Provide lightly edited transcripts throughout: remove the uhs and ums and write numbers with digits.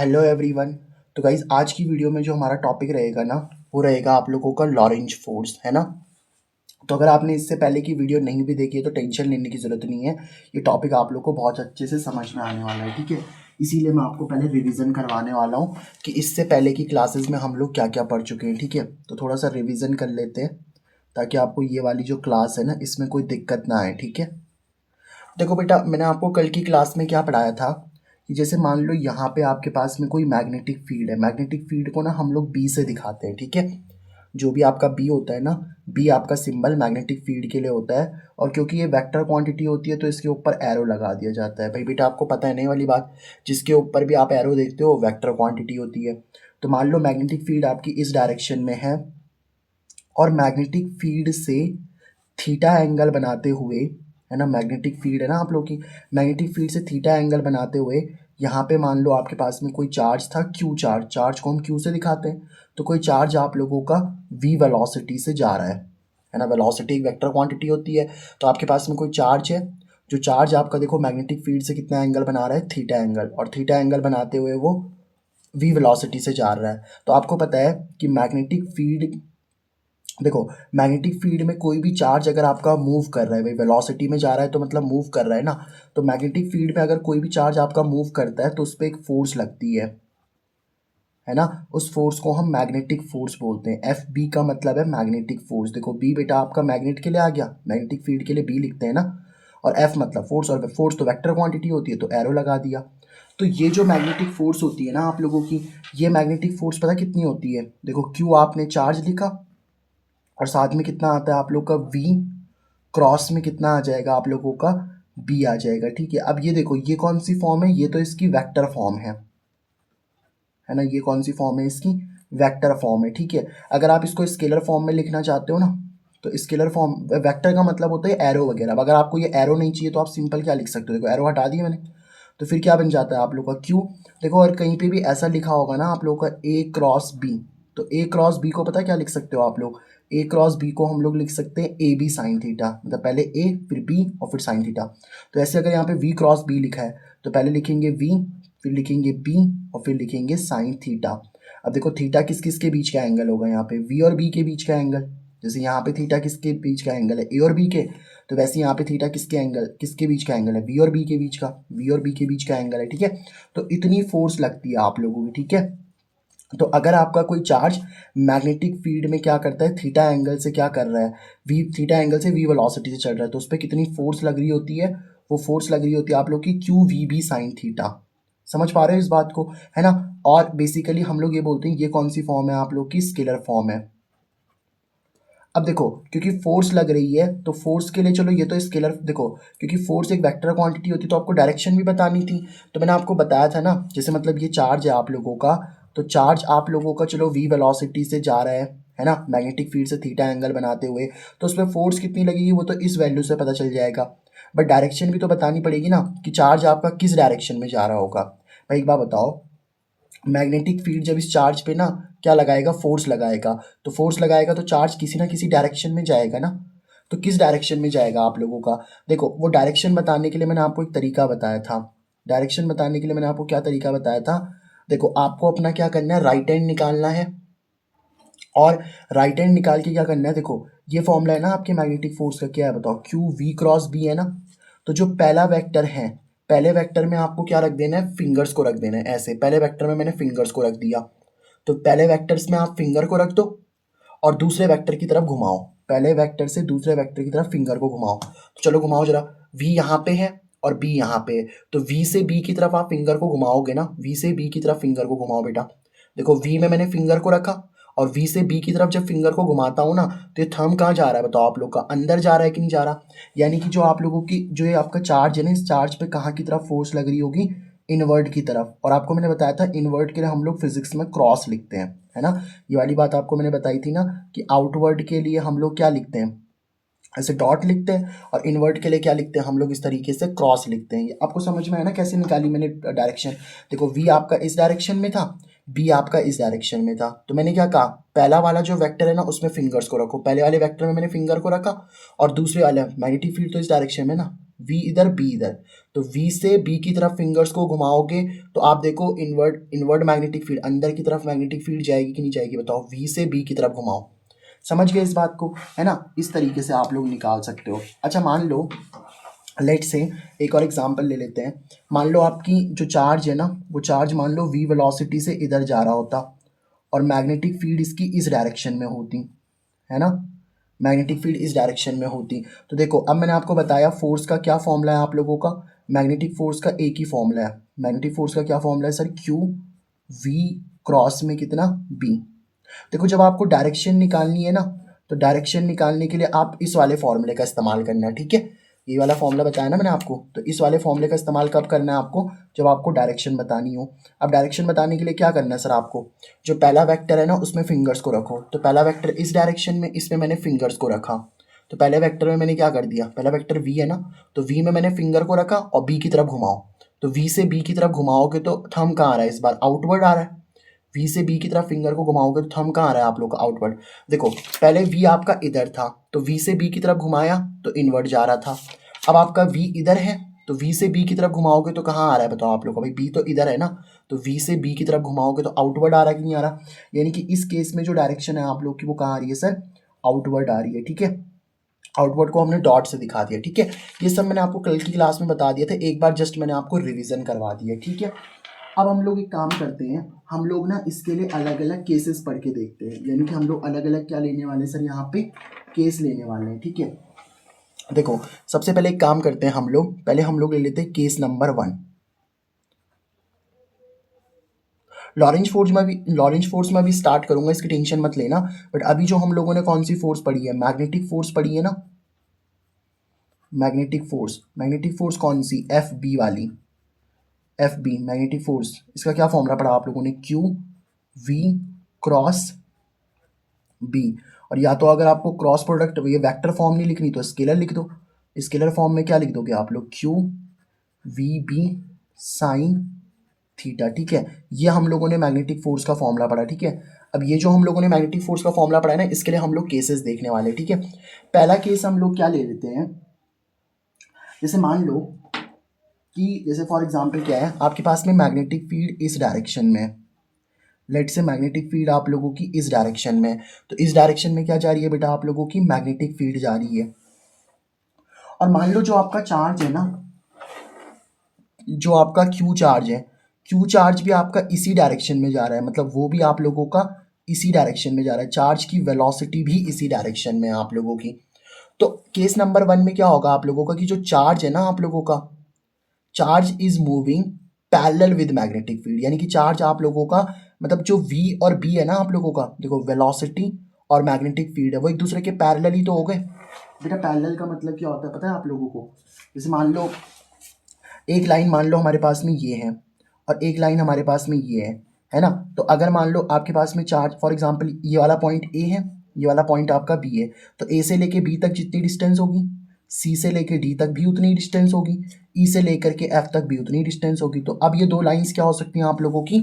Hello everyone. तो guys आज की वीडियो में जो हमारा टॉपिक रहेगा ना, वो रहेगा आप लोगों का लॉरेंज फोर्स, है ना। तो अगर आपने इससे पहले की वीडियो नहीं भी देखी है तो टेंशन लेने की ज़रूरत नहीं है। ये टॉपिक आप लोग को बहुत अच्छे से समझ में आने वाला है, ठीक है। इसीलिए मैं आपको पहले रिवीजन करवाने वाला हूँ कि इससे पहले की क्लासेस में हम लोग क्या क्या पढ़ चुके हैं, ठीक है। तो थोड़ा सा रिवीजन कर लेते हैं ताकि आपको ये वाली जो क्लास है ना, इसमें कोई दिक्कत ना आए, ठीक है। देखो बेटा, मैंने आपको कल की क्लास में क्या पढ़ाया था कि जैसे मान लो यहाँ पे आपके पास में कोई मैग्नेटिक फील्ड है। मैग्नेटिक फील्ड को ना हम लोग बी से दिखाते हैं, ठीक है। जो भी आपका बी होता है ना, बी आपका सिंबल मैग्नेटिक फील्ड के लिए होता है। और क्योंकि ये वेक्टर क्वांटिटी होती है तो इसके ऊपर एरो लगा दिया जाता है। भाई बेटा, आपको पता है नहीं वाली बात, जिसके ऊपर भी आप एरो देखते हो वेक्टर क्वांटिटी होती है। तो मान लो मैग्नेटिक फील्ड आपकी इस डायरेक्शन में है और मैग्नेटिक फील्ड से थीटा एंगल बनाते हुए, है ना, मैग्नेटिक फील्ड है ना आप लोग की, मैग्नेटिक फील्ड से थीटा एंगल बनाते हुए यहाँ पे मान लो आपके पास में कोई चार्ज था, क्यू चार्ज। चार्ज को हम क्यू से दिखाते हैं। तो कोई चार्ज आप लोगों का वी वेलोसिटी से जा रहा है ना। वेलोसिटी एक वेक्टर क्वांटिटी होती है। तो आपके पास में कोई चार्ज है, जो चार्ज आपका देखो मैग्नेटिक फील्ड से कितना एंगल बना रहा है, थीटा एंगल, और थीटा एंगल बनाते हुए वो वी वेलोसिटी से जा रहा है। तो आपको पता है कि मैग्नेटिक फील्ड, देखो मैग्नेटिक फील्ड में कोई भी चार्ज अगर आपका मूव कर रहा है, भाई वेलोसिटी में जा रहा है तो मतलब मूव कर रहा है ना। तो मैग्नेटिक फील्ड में अगर कोई भी चार्ज आपका मूव करता है तो उस पर एक फोर्स लगती है ना। उस फोर्स को हम मैग्नेटिक फोर्स बोलते हैं। एफ बी का मतलब है मैग्नेटिक फोर्स। देखो बी बेटा आपका मैग्नेट के लिए आ गया, मैग्नेटिक फील्ड के लिए बी लिखते हैं ना। और एफ मतलब फोर्स, और फोर्स तो वेक्टर क्वांटिटी होती है तो एरो लगा दिया। तो ये जो मैग्नेटिक फोर्स होती है ना आप लोगों की, ये मैग्नेटिक फोर्स पता कितनी होती है। देखो क्यू आपने चार्ज लिखा और साथ में कितना आता है आप लोग का v, क्रॉस में कितना आ जाएगा आप लोगों का b आ जाएगा, ठीक है। अब ये देखो ये कौन सी फॉर्म है, ये तो इसकी वेक्टर फॉर्म है ना। ये कौन सी फॉर्म है इसकी, वेक्टर फॉर्म है, ठीक है। अगर आप इसको स्केलर फॉर्म में लिखना चाहते हो ना, तो स्केलर फॉर्म, वेक्टर का मतलब होता है एरो वगैरह। अब अगर आपको ये एरो नहीं चाहिए तो आप सिंपल क्या लिख सकते हो, देखो एरो हटा दिए मैंने, तो फिर क्या बन जाता है आप लोग का क्यू। देखो और कहीं पे भी ऐसा लिखा होगा ना आप लोग का ए क्रॉस बी, तो ए क्रॉस बी को पता है क्या लिख सकते हो आप लोग, ए क्रॉस बी को हम लोग लिख सकते हैं ए बी साइन थीटा, मतलब पहले ए फिर बी और फिर साइन थीटा। तो ऐसे अगर यहाँ पे वी क्रॉस बी लिखा है तो पहले लिखेंगे वी, फिर लिखेंगे बी और फिर लिखेंगे साइन थीटा। अब देखो थीटा किस किस के बीच का एंगल होगा, यहाँ पे वी और बी के बीच का एंगल। जैसे यहाँ पे थीटा किसके बीच का एंगल है, ए और बी के, तो वैसे यहाँ पे थीटा किसके बीच का एंगल है, वी और बी के बीच का, वी और बी के बीच का एंगल है, ठीक है। तो इतनी फोर्स लगती है आप लोगों की, ठीक है। तो अगर आपका कोई चार्ज मैग्नेटिक फील्ड में क्या करता है, थीटा एंगल से क्या कर रहा है, वी, थीटा एंगल से वी वेलोसिटी से चल रहा है, तो उस पर कितनी फोर्स लग रही होती है, वो फोर्स लग रही होती है आप लोग की Q V B sine theta. समझ पा रहे हो इस बात को, है ना। और बेसिकली हम लोग ये बोलते हैं ये कौन सी फॉर्म है आप लोग की, स्केलर फॉर्म है। अब देखो क्योंकि फोर्स लग रही है तो फोर्स के लिए चलो ये तो स्केलर, देखो क्योंकि फोर्स एक वेक्टर क्वांटिटी होती है तो आपको डायरेक्शन भी बतानी थी। तो मैंने आपको बताया था ना, जैसे मतलब ये चार्ज है आप लोगों का, तो चार्ज आप लोगों का चलो वी वेलोसिटी से जा रहा है ना, मैग्नेटिक फील्ड से थीटा एंगल बनाते हुए, तो उस पर फोर्स कितनी लगेगी वो तो इस वैल्यू से पता चल जाएगा। बट डायरेक्शन भी तो बतानी पड़ेगी ना कि चार्ज आपका किस डायरेक्शन में जा रहा होगा। भाई एक बात बताओ, मैग्नेटिक फील्ड जब इस चार्ज पे ना क्या लगाएगा, फोर्स लगाएगा, तो फोर्स लगाएगा तो चार्ज किसी ना किसी डायरेक्शन में जाएगा ना। तो किस डायरेक्शन में जाएगा आप लोगों का, देखो वो डायरेक्शन बताने के लिए मैंने आपको एक तरीका बताया था। डायरेक्शन बताने के लिए मैंने आपको क्या तरीका बताया था, देखो आपको अपना क्या करना है, राइट हैंड निकालना है। और राइट हैंड निकाल के क्या करना है, देखो ये फॉर्मूला है ना आपके मैग्नेटिक फोर्स का, क्या है बताओ, क्यू वी क्रॉस बी है ना। तो जो पहला वेक्टर है, पहले वेक्टर में आपको क्या रख देना है, फिंगर्स को रख देना है। ऐसे पहले वेक्टर में मैंने फिंगर्स को रख दिया, तो पहले वेक्टर्स में आप फिंगर को रख दो और दूसरे वेक्टर की तरफ घुमाओ। पहले वेक्टर से दूसरे वेक्टर की तरफ फिंगर को घुमाओ, तो चलो घुमाओ जरा। v यहाँ पे है और b यहाँ पे है, तो v से b की तरफ आप फिंगर को घुमाओगे ना, v से b की तरफ फिंगर को घुमाओ बेटा। देखो v में मैंने फिंगर को रखा और v से b की तरफ जब फिंगर को घुमाता हूँ ना, तो ये थंब कहाँ जा रहा है बताओ आप लोग का, अंदर जा रहा है कि नहीं जा रहा। यानी कि जो आप लोगों की जो ये आपका चार्ज है ना, इस चार्ज पे कहाँ की तरफ फोर्स लग रही होगी, इनवर्ट की तरफ। और आपको मैंने बताया था इनवर्ट के लिए हम लोग फिजिक्स में क्रॉस लिखते हैं, है ना। ये वाली बात आपको मैंने बताई थी ना कि आउटवर्ड के लिए हम लोग क्या लिखते हैं, ऐसे डॉट लिखते हैं, और इनवर्ट के लिए क्या लिखते हैं हम लोग, इस तरीके से क्रॉस लिखते हैं। ये आपको समझ में आया ना कैसे निकाली मैंने डायरेक्शन। देखो वी आपका इस डायरेक्शन में था, बी आपका इस डायरेक्शन में था, तो मैंने क्या कहा, पहला वाला जो वेक्टर है ना उसमें फिंगर्स को रखो। पहले वाले वेक्टर में मैंने फिंगर को रखा और दूसरे वाले मैग्नेटिक फील्ड तो इस डायरेक्शन में ना, वी इधर बी इधर, तो वी से बी की तरफ फिंगर्स को घुमाओगे तो आप देखो इनवर्ड मैग्नेटिक फील्ड अंदर की तरफ मैग्नेटिक फील्ड जाएगी कि नहीं जाएगी, बताओ। वी से बी की तरफ घुमाओ, समझ गए इस बात को, है ना। इस तरीके से आप लोग निकाल सकते हो। अच्छा मान लो, लेट से एक और एग्जांपल ले लेते हैं। मान लो आपकी जो चार्ज है ना, वो चार्ज मान लो वी वेलोसिटी से इधर जा रहा होता और मैग्नेटिक फील्ड इसकी इस डायरेक्शन में होती, है ना, मैग्नेटिक फील्ड इस डायरेक्शन में होती। तो देखो अब मैंने आपको बताया फोर्स का क्या फॉर्मूला है आप लोगों का, मैग्नेटिक फोर्स का एक ही फॉर्मूला है। मैग्नेटिक फोर्स का क्या फॉर्मूला है सर, क्यू वी क्रॉस में कितना बी। देखो जब आपको डायरेक्शन निकालनी है ना, तो डायरेक्शन निकालने के लिए आप इस वाले फॉर्मूले का इस्तेमाल करना है, ठीक है। ये वाला फॉर्मूला बताया ना मैंने आपको, तो इस वाले फॉर्मूले का इस्तेमाल कब करना है आपको, जब आपको डायरेक्शन बतानी हो। अब डायरेक्शन बताने के लिए क्या करना है सर आपको, जो पहला वेक्टर है ना उसमें फिंगर्स को रखो, तो पहला वेक्टर इस डायरेक्शन में, इसमें मैंने फिंगर्स को रखा। तो पहले वेक्टर में मैंने क्या कर दिया, पहला वेक्टर वी है ना, तो वी में मैंने फिंगर को रखा और बी की तरफ घुमाओ। तो वी से बी की तरफ घुमाओगे तो थंब कहाँ आ रहा है, इस बार आउटवर्ड आ रहा है। वी से बी की तरफ फिंगर को घुमाओगे तो थंब कहाँ आ रहा है आप लोग का, आउटवर्ड। देखो पहले वी आपका इधर था, तो वी से बी की तरफ घुमाया तो इनवर्ड जा रहा था। अब आपका वी इधर है, तो वी से बी की तरफ घुमाओगे तो कहाँ आ रहा है बताओ आप लोग का, भाई बी तो इधर है ना, तो वी से बी की तरफ घुमाओगे तो आउटवर्ड आ रहा है कि नहीं आ रहा। यानी कि इस केस में जो डायरेक्शन है आप लोग की वो कहाँ आ रही है सर, आउटवर्ड आ रही है, ठीक है। आउटवर्ड को हमने डॉट से दिखा दिया, ठीक है। ये सब मैंने आपको कल की क्लास में बता दिया था, एक बार जस्ट मैंने आपको रिवीजन करवा दिया, ठीक है। अब हम लोग एक काम करते हैं, हम लोग ना इसके लिए अलग अलग केसेस पढ़ के देखते हैं, यानी कि हम लोग अलग अलग क्या लेने वाले हैं सर, यहाँ पे केस लेने वाले हैं, ठीक है। देखो सबसे पहले एक काम करते हैं, हम लोग पहले हम लोग ले लेते हैं केस नंबर 1। लॉरेंज फोर्स में भी स्टार्ट करूंगा, इसकी टेंशन मत लेना। बट अभी जो हम लोगों ने कौन सी फोर्स पढ़ी है, मैग्नेटिक फोर्स पढ़ी है ना, मैग्नेटिक फोर्स कौन सी, एफ बी वाली, एफ बी मैग्नेटिक फोर्स। इसका क्या फॉर्मूला पढ़ा आप लोगों ने, क्यू वी क्रॉस बी। और या तो अगर आपको क्रॉस प्रोडक्ट, ये वेक्टर फॉर्म नहीं लिखनी तो स्केलर लिख दो। स्केलर फॉर्म में क्या लिख दोगे आप लोग, Q V B sine theta, ठीक है। ये हम लोगों ने मैग्नेटिक फोर्स का फॉर्मूला पढ़ा, ठीक है। अब ये जो हम लोगों ने मैग्नेटिक फोर्स का फॉर्मूला पढ़ा है ना, इसके लिए हम लोग केसेस देखने वाले, ठीक है। पहला केस हम लोग क्या ले लेते हैं, जैसे मान लो कि जैसे फॉर एग्जांपल क्या है, आपके पास में मैग्नेटिक फील्ड इस डायरेक्शन में है। लेट से मैग्नेटिक फील्ड आप लोगों की इस डायरेक्शन में, तो इस डायरेक्शन में क्या जा रही है बेटा आप लोगों की, मैग्नेटिक फील्ड जा रही है। और मान लो जो आपका चार्ज है ना, जो आपका क्यू चार्ज है, क्यू चार्ज भी आपका इसी डायरेक्शन में जा रहा है, मतलब वो भी आप लोगों का इसी डायरेक्शन में जा रहा है, चार्ज की वेलोसिटी भी इसी डायरेक्शन में है आप लोगों की। तो केस नंबर 1 में क्या होगा आप लोगों का, कि जो चार्ज है ना आप लोगों का, charge is moving parallel with magnetic field, यानी कि चार्ज आप लोगों का, मतलब जो v और b है ना आप लोगों का, देखो वेलोसिटी और मैग्नेटिक फील्ड है वो एक दूसरे के पैरेलल ही तो हो गए। बेटा पैरेलल का मतलब क्या होता है पता है आप लोगों को, जैसे मान लो एक लाइन मान लो हमारे पास में ये है और एक लाइन हमारे पास में ये है ना। तो अगर मान लो आपके पास में चार्ज, फॉर एग्जांपल ये वाला पॉइंट ए है, ये वाला पॉइंट आपका बी है, तो ए से लेके बी तक जितनी डिस्टेंस होगी, सी से लेके डी तक भी उतनी डिस्टेंस होगी, ई से लेकर के एफ तक भी उतनी डिस्टेंस होगी। तो अब ये दो लाइंस क्या हो सकती हैं आप लोगों की,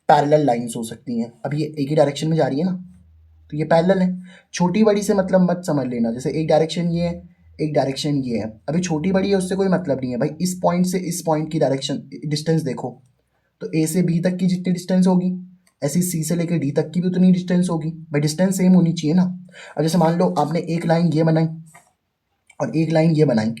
पैरेलल लाइंस हो सकती हैं। अब ये एक ही डायरेक्शन में जा रही है ना, तो ये पैरेलल है। छोटी बड़ी से मतलब मत समझ लेना, जैसे एक डायरेक्शन ये है, एक डायरेक्शन ये है, अभी छोटी बड़ी है उससे कोई मतलब नहीं है भाई। इस पॉइंट से इस पॉइंट की डायरेक्शन डिस्टेंस देखो, तो ए से बी तक की जितनी डिस्टेंस होगी, ऐसी सी से लेकर डी तक की भी उतनी डिस्टेंस होगी भाई, डिस्टेंस सेम होनी चाहिए ना। अब जैसे मान लो आपने एक लाइन ये बनाई और एक लाइन ये बनाई,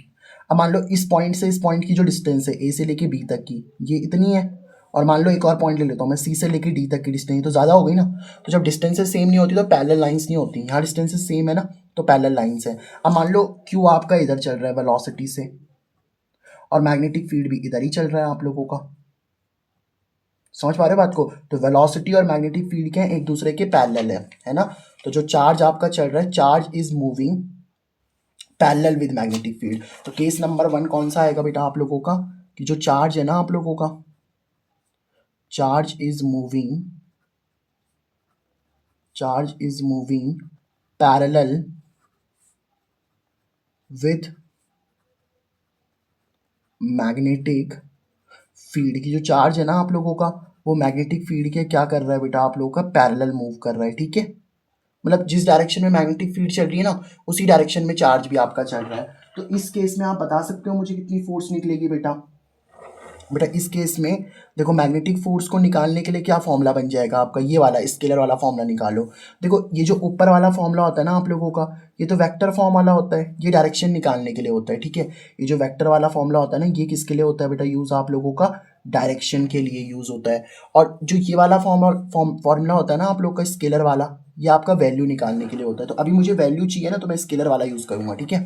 अब मान लो इस पॉइंट से इस पॉइंट की जो डिस्टेंस है ए से लेके बी तक की, ये इतनी है। और मान लो एक और पॉइंट ले लेता हूँ मैं, सी से लेके डी तक की डिस्टेंस तो ज़्यादा हो गई ना। तो जब डिस्टेंसेस सेम नहीं होती तो पैरेलल लाइंस नहीं होती, यहाँ डिस्टेंसेस सेम है ना, तो पैरेलल लाइंस है। अब मान लो क्यू आपका इधर चल रहा है वेलोसिटी से, और मैग्नेटिक फील्ड भी इधर ही चल रहा है आप लोगों का, समझ पा रहे हो बात को। तो वेलोसिटी और मैग्नेटिक फील्ड के एक दूसरे के पैरेलल है ना। तो जो चार्ज आपका चल रहा है, charge is moving parallel with magnetic field. तो केस नंबर 1 कौन सा आएगा बेटा आप लोगों का, कि जो चार्ज है ना आप लोगों का, charge is moving parallel with magnetic field, की जो चार्ज है ना आप लोगों का, वो मैग्नेटिक फील्ड के क्या कर रहा है बेटा आप लोगों का, पैरेलल मूव कर रहा है, ठीक है। मतलब जिस डायरेक्शन में मैग्नेटिक फील्ड चल रही है ना, उसी डायरेक्शन में चार्ज भी आपका चल रहा है। तो इस केस में आप बता सकते हो मुझे कितनी फोर्स निकलेगी बेटा? बेटा इस केस में देखो, मैग्नेटिक फोर्स को निकालने के लिए क्या फॉर्मूला बन जाएगा आपका, ये वाला स्केलर वाला फॉर्मूला निकालो। देखो ये जो ऊपर वाला फॉर्मूला होता है ना आप लोगों का, ये तो वेक्टर फॉर्म वाला होता है, ये डायरेक्शन निकालने के लिए होता है, ठीक है। ये जो वेक्टर वाला फॉर्मूला होता है ना, ये किसके लिए होता है बेटा? यूज आप लोगों का डायरेक्शन के लिए यूज होता है। और जो ये वाला फॉर्मूला होता है ना आप लोग का स्केलर वाला, ये आपका वैल्यू निकालने के लिए होता है। तो अभी मुझे वैल्यू चाहिए ना, तो मैं स्केलर वाला यूज करूंगा, ठीक है।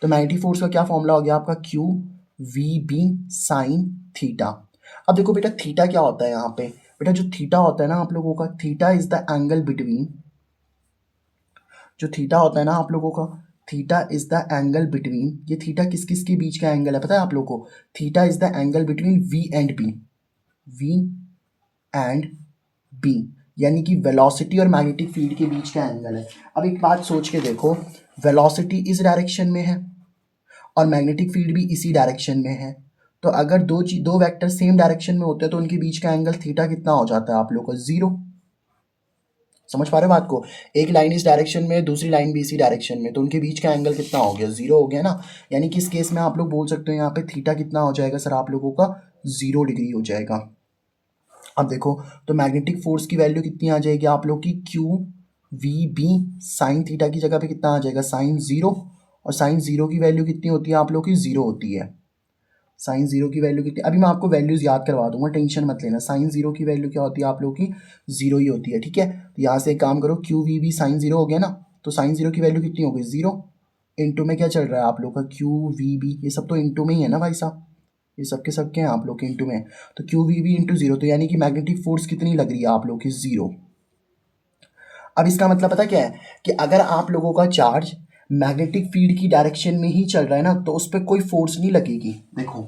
तो मैग्नेटिक फोर्स का क्या फॉर्मूला हो गया आपका? Q V B sine theta. अब देखो बेटा थीटा क्या होता है यहाँ पे? बेटा जो थीटा होता है ना आप लोगों का, theta is the angle between, जो थीटा होता है ना आप लोगों का, theta is the angle between, ये थीटा किस किस के बीच का एंगल है पता है आप लोगों को? Theta is the angle between V and B, V and B, यानी कि वेलोसिटी और मैग्नेटिक फील्ड के बीच का एंगल है। अब एक बात सोच के देखो, वेलोसिटी इस डायरेक्शन में है और मैग्नेटिक फील्ड भी इसी डायरेक्शन में है, तो अगर दो वेक्टर सेम डायरेक्शन में होते हैं तो उनके बीच का एंगल थीटा कितना हो जाता है आप लोगों को? जीरो। समझ पा रहे हो बात को? एक लाइन इस डायरेक्शन में, दूसरी लाइन भी इसी डायरेक्शन में, तो उनके बीच का एंगल कितना हो गया? जीरो हो गया ना। यानी कि इस केस में आप लोग बोल सकते हो यहाँ पे थीटा कितना हो जाएगा सर आप लोगों का? 0 डिग्री हो जाएगा। अब देखो, तो मैग्नेटिक फोर्स की वैल्यू कितनी आ जाएगी आप लोग की? Q V B sine theta की जगह पे कितना आ जाएगा? साइन 0। और साइन 0 की वैल्यू कितनी होती है आप लोग की? 0 होती है। साइन 0 की वैल्यू कितनी, अभी मैं आपको वैल्यूज याद करवा दूंगा, टेंशन मत लेना। साइन 0 की वैल्यू क्या होती है आप लोग की? 0 ही होती है, ठीक है। तो यहाँ से एक काम करो, क्यू वी बी साइन 0 हो गया ना, तो साइन 0 की वैल्यू कितनी हो गई? 0। इंटू में क्या चल रहा है आप लोग का? क्यू वी बी, ये सब तो इंटू में ही है ना भाई साहब, ये सबके सबके हैं आप लोग के इंटू में। तो क्यू वी बी इंटू 0, तो यानी कि मैग्नेटिक फोर्स कितनी लग रही है आप लोग की? 0। अब इसका मतलब पता क्या है, कि अगर आप लोगों का चार्ज मैग्नेटिक फील्ड की डायरेक्शन में ही चल रहा है ना, तो उस पर कोई फोर्स नहीं लगेगी। देखो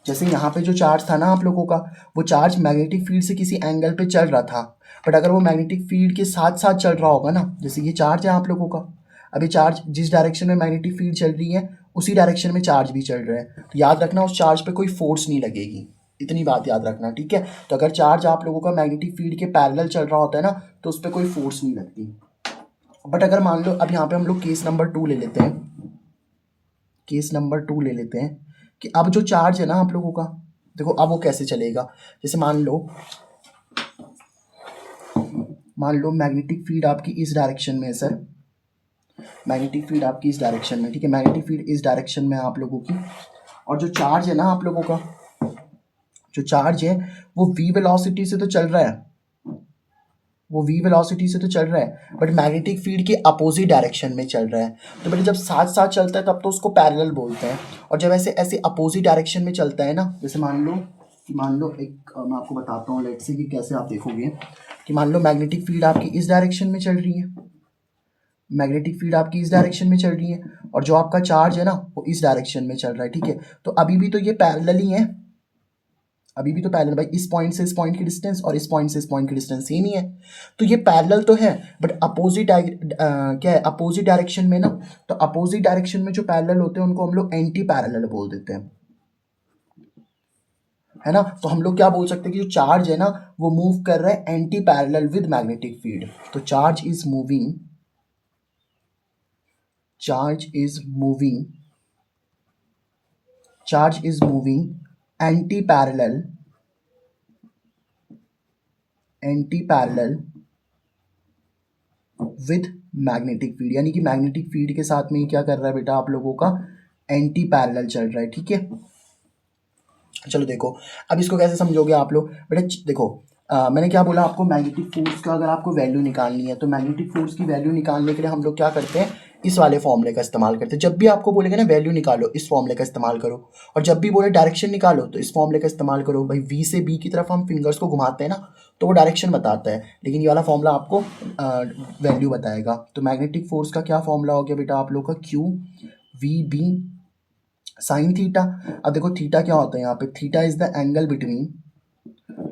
जैसे यहाँ पे जो चार्ज था ना आप लोगों का, वो चार्ज मैग्नेटिक फील्ड से किसी एंगल पे चल रहा था, बट अगर वो मैग्नेटिक फील्ड के साथ साथ चल रहा होगा ना, जैसे ये चार्ज है आप लोगों का, अभी चार्ज जिस डायरेक्शन में मैग्नेटिक फील्ड चल रही है उसी डायरेक्शन में चार्ज भी चल रहा है, तो याद रखना उस चार्ज पे कोई फोर्स नहीं लगेगी, इतनी बात याद रखना, ठीक है। तो अगर चार्ज आप लोगों का मैग्नेटिक फील्ड के पैरेलल चल रहा होता है ना, तो उस पर कोई फोर्स नहीं लगती। बट अगर मान लो, अब यहाँ पे हम लोग केस नंबर 2 ले लेते हैं, केस नंबर 2 ले लेते हैं, कि अब जो चार्ज है ना आप लोगों का, देखो अब वो कैसे चलेगा। जैसे मान लो मैग्नेटिक फील्ड आपकी इस डायरेक्शन में है सर, मैग्नेटिक फील्ड आपकी इस डायरेक्शन में, ठीक है, मैग्नेटिक फील्ड इस डायरेक्शन में है आप लोगों की, और जो चार्ज है ना आप लोगों का, जो चार्ज है वो वी वेलोसिटी से तो चल रहा है, वो वी वेलोसिटी से तो चल रहा है, बट मैग्नेटिक फील्ड के अपोजिट डायरेक्शन में चल रहा है। तो बेटा जब साथ साथ चलता है तब तो उसको पैरेलल बोलते हैं, और जब ऐसे ऐसे अपोजिट डायरेक्शन में चलता है ना, जैसे मान लो एक मैं आपको बताता हूँ लेट्स से कि कैसे आप देखोगे, कि मान लो मैग्नेटिक फील्ड आपकी इस डायरेक्शन में चल रही है, मैग्नेटिक फील्ड आपकी इस डायरेक्शन में चल रही है, और जो आपका चार्ज है ना वो इस डायरेक्शन में चल रहा है, ठीक है। तो अभी भी तो ये पैरेलल ही है, अभी भी तो पैरेलल भाई, इस पॉइंट से इस पॉइंट की डिस्टेंस और इस पॉइंट से इस पॉइंट की डिस्टेंस सेम ही है, तो ये पैरेलल तो है, बट अपोजिट क्या है, अपोजिट डायरेक्शन में ना, तो अपोजिट डायरेक्शन में जो पैरेलल होते हैं उनको हम लोग एंटी पैरेलल बोल देते हैं, है ना। तो हम लोग क्या बोल सकते हैं कि जो चार्ज है ना वो मूव कर रहा है anti parallel with magnetic field, तो charge is moving, charge is moving, charge is moving anti parallel, anti parallel with magnetic field, यानी कि मैग्नेटिक फील्ड के साथ में ही क्या कर रहा है बेटा आप लोगों का? एंटी पैरेलल चल रहा है, ठीक है। चलो देखो अब इसको कैसे समझोगे आप लोग बेटा, देखो मैंने क्या बोला आपको, मैग्नेटिक फोर्स का अगर आपको वैल्यू निकालनी है, तो मैग्नेटिक फोर्स की वैल्यू निकालने के लिए हम लोग क्या करते हैं? इस वाले फॉर्मूले का इस्तेमाल करते हैं। जब भी आपको बोलेगा ना वैल्यू निकालो, इस फॉर्मूले का इस्तेमाल करो, और जब भी बोले डायरेक्शन निकालो तो इस फॉर्मूले का इस्तेमाल करो। भाई वी से बी की तरफ हम फिंगर्स को घुमाते हैं ना, तो वो डायरेक्शन बताता है, लेकिन ये वाला फॉर्मूला आपको वैल्यू बताएगा। तो मैग्नेटिक फोर्स का क्या फॉर्मूला हो गया बेटा आप लोग का? Q V B sine theta. अब देखो थीटा क्या होता है यहाँ पे, theta is the angle between,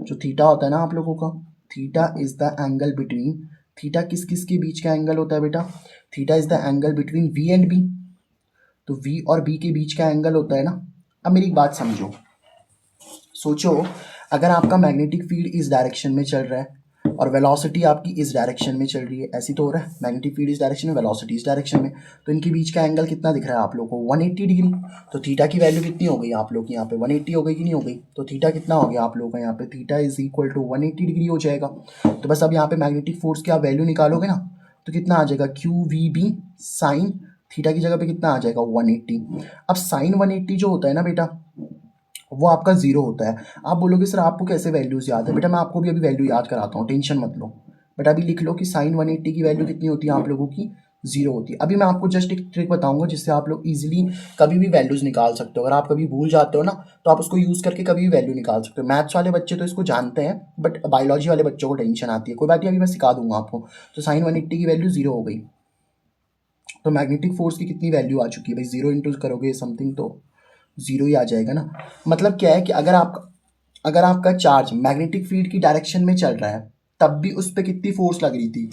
जो थीटा होता है ना आप लोगों का, theta is the angle between, theta किस किस के बीच का एंगल होता है बेटा? Theta is the angle between V and B, तो वी और बी के बीच का एंगल होता है ना। अब मेरी एक बात समझो, सोचो अगर आपका मैग्नेटिक फील्ड इस डायरेक्शन में चल रहा है, और वेलोसिटी आपकी इस डायरेक्शन में चल रही है, ऐसी तो हो रहा है, मैग्नेटिक फील्ड इस डायरेक्शन में, वेलोसिटी इस डायरेक्शन में, तो इनके बीच का एंगल कितना दिख रहा है आप लोग को 180 डिग्री। तो थीटा की वैल्यू कितनी हो गई आप लोग की यहाँ पे 180 हो गई कि नहीं हो गई, तो थीटा कितना हो गया आप लोग का यहाँ पे theta is equal to 180 degree हो जाएगा। तो बस अब यहाँ पे मैग्नेटिक फोर्स की आप वैल्यू निकालोगे ना तो कितना आ जाएगा Q V B sine theta की जगह पे कितना आ जाएगा 180। अब साइन 180 जो होता है ना बेटा वो आपका जीरो होता है। आप बोलोगे सर आपको कैसे वैल्यूज याद है, बेटा मैं आपको भी अभी वैल्यू याद कराता हूँ, टेंशन मत लो। बेटा अभी लिख लो कि साइन 180 की वैल्यू कितनी होती है आप लोगों की जीरो होती है। अभी मैं आपको जस्ट एक ट्रिक बताऊंगा जिससे आप लोग इजीली कभी भी वैल्यूज निकाल सकते हो। अगर आप कभी भूल जाते हो ना तो आप उसको यूज करके कभी भी वैल्यू निकाल सकते हो। मैथ्स वाले बच्चे तो इसको जानते हैं बट बायोलॉजी वाले बच्चों को टेंशन आती है, कोई बात नहीं अभी मैं सिखा दूंगा आपको। तो साइन 180 की वैल्यू जीरो हो गई, तो मैग्नेटिक फोर्स की कितनी वैल्यू आ चुकी है भाई, जीरो इंटू करोगे समथिंग तो जीरो ही आ जाएगा ना। मतलब क्या है कि अगर आपका चार्ज मैग्नेटिक फील्ड की डायरेक्शन में चल रहा है तब भी उस पर कितनी फोर्स लग रही थी।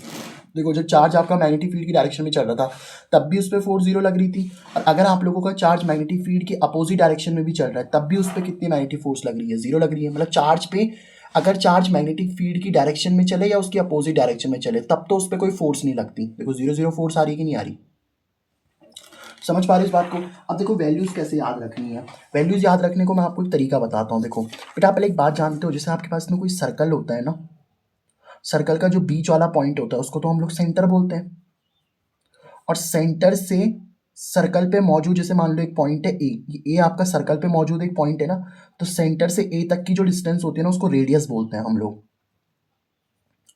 देखो जो चार्ज आपका मैग्नेटिक फील्ड की डायरेक्शन में चल रहा था तब भी उस पर फोर्स जीरो लग रही थी, और अगर आप लोगों का चार्ज मैग्नेटिक फील्ड के अपोजिट डायरेक्शन में भी चल रहा है तब भी उस पर कितनी मैग्नेटिक फोर्स लग रही है, जीरो लग रही है। मतलब चार्ज पे अगर चार्ज मैग्नेटिक फील्ड की डायरेक्शन में चले या उसकी अपोजिट डायरेक्शन में चले तब तो उस पर कोई फोर्स नहीं लगती। देखो जीरो जीरो फोर्स आ रही कि नहीं आ रही, समझ पा रहे इस बात को। अब देखो वैल्यूज कैसे याद रखनी है, वैल्यूज याद रखने को मैं आपको एक तरीका बताता हूँ। देखो बेटा आप पहले एक बात जानते हो, जैसे आपके पास में कोई सर्कल होता है ना, सर्कल का जो बीच वाला पॉइंट होता है उसको तो हम लोग सेंटर बोलते हैं, और सेंटर से सर्कल पे मौजूद जैसे मान लो एक पॉइंट है ए, ये आपका सर्कल पे मौजूद एक पॉइंट है ना, तो सेंटर से ए तक की जो डिस्टेंस होती है ना उसको रेडियस बोलते हैं हम लोग।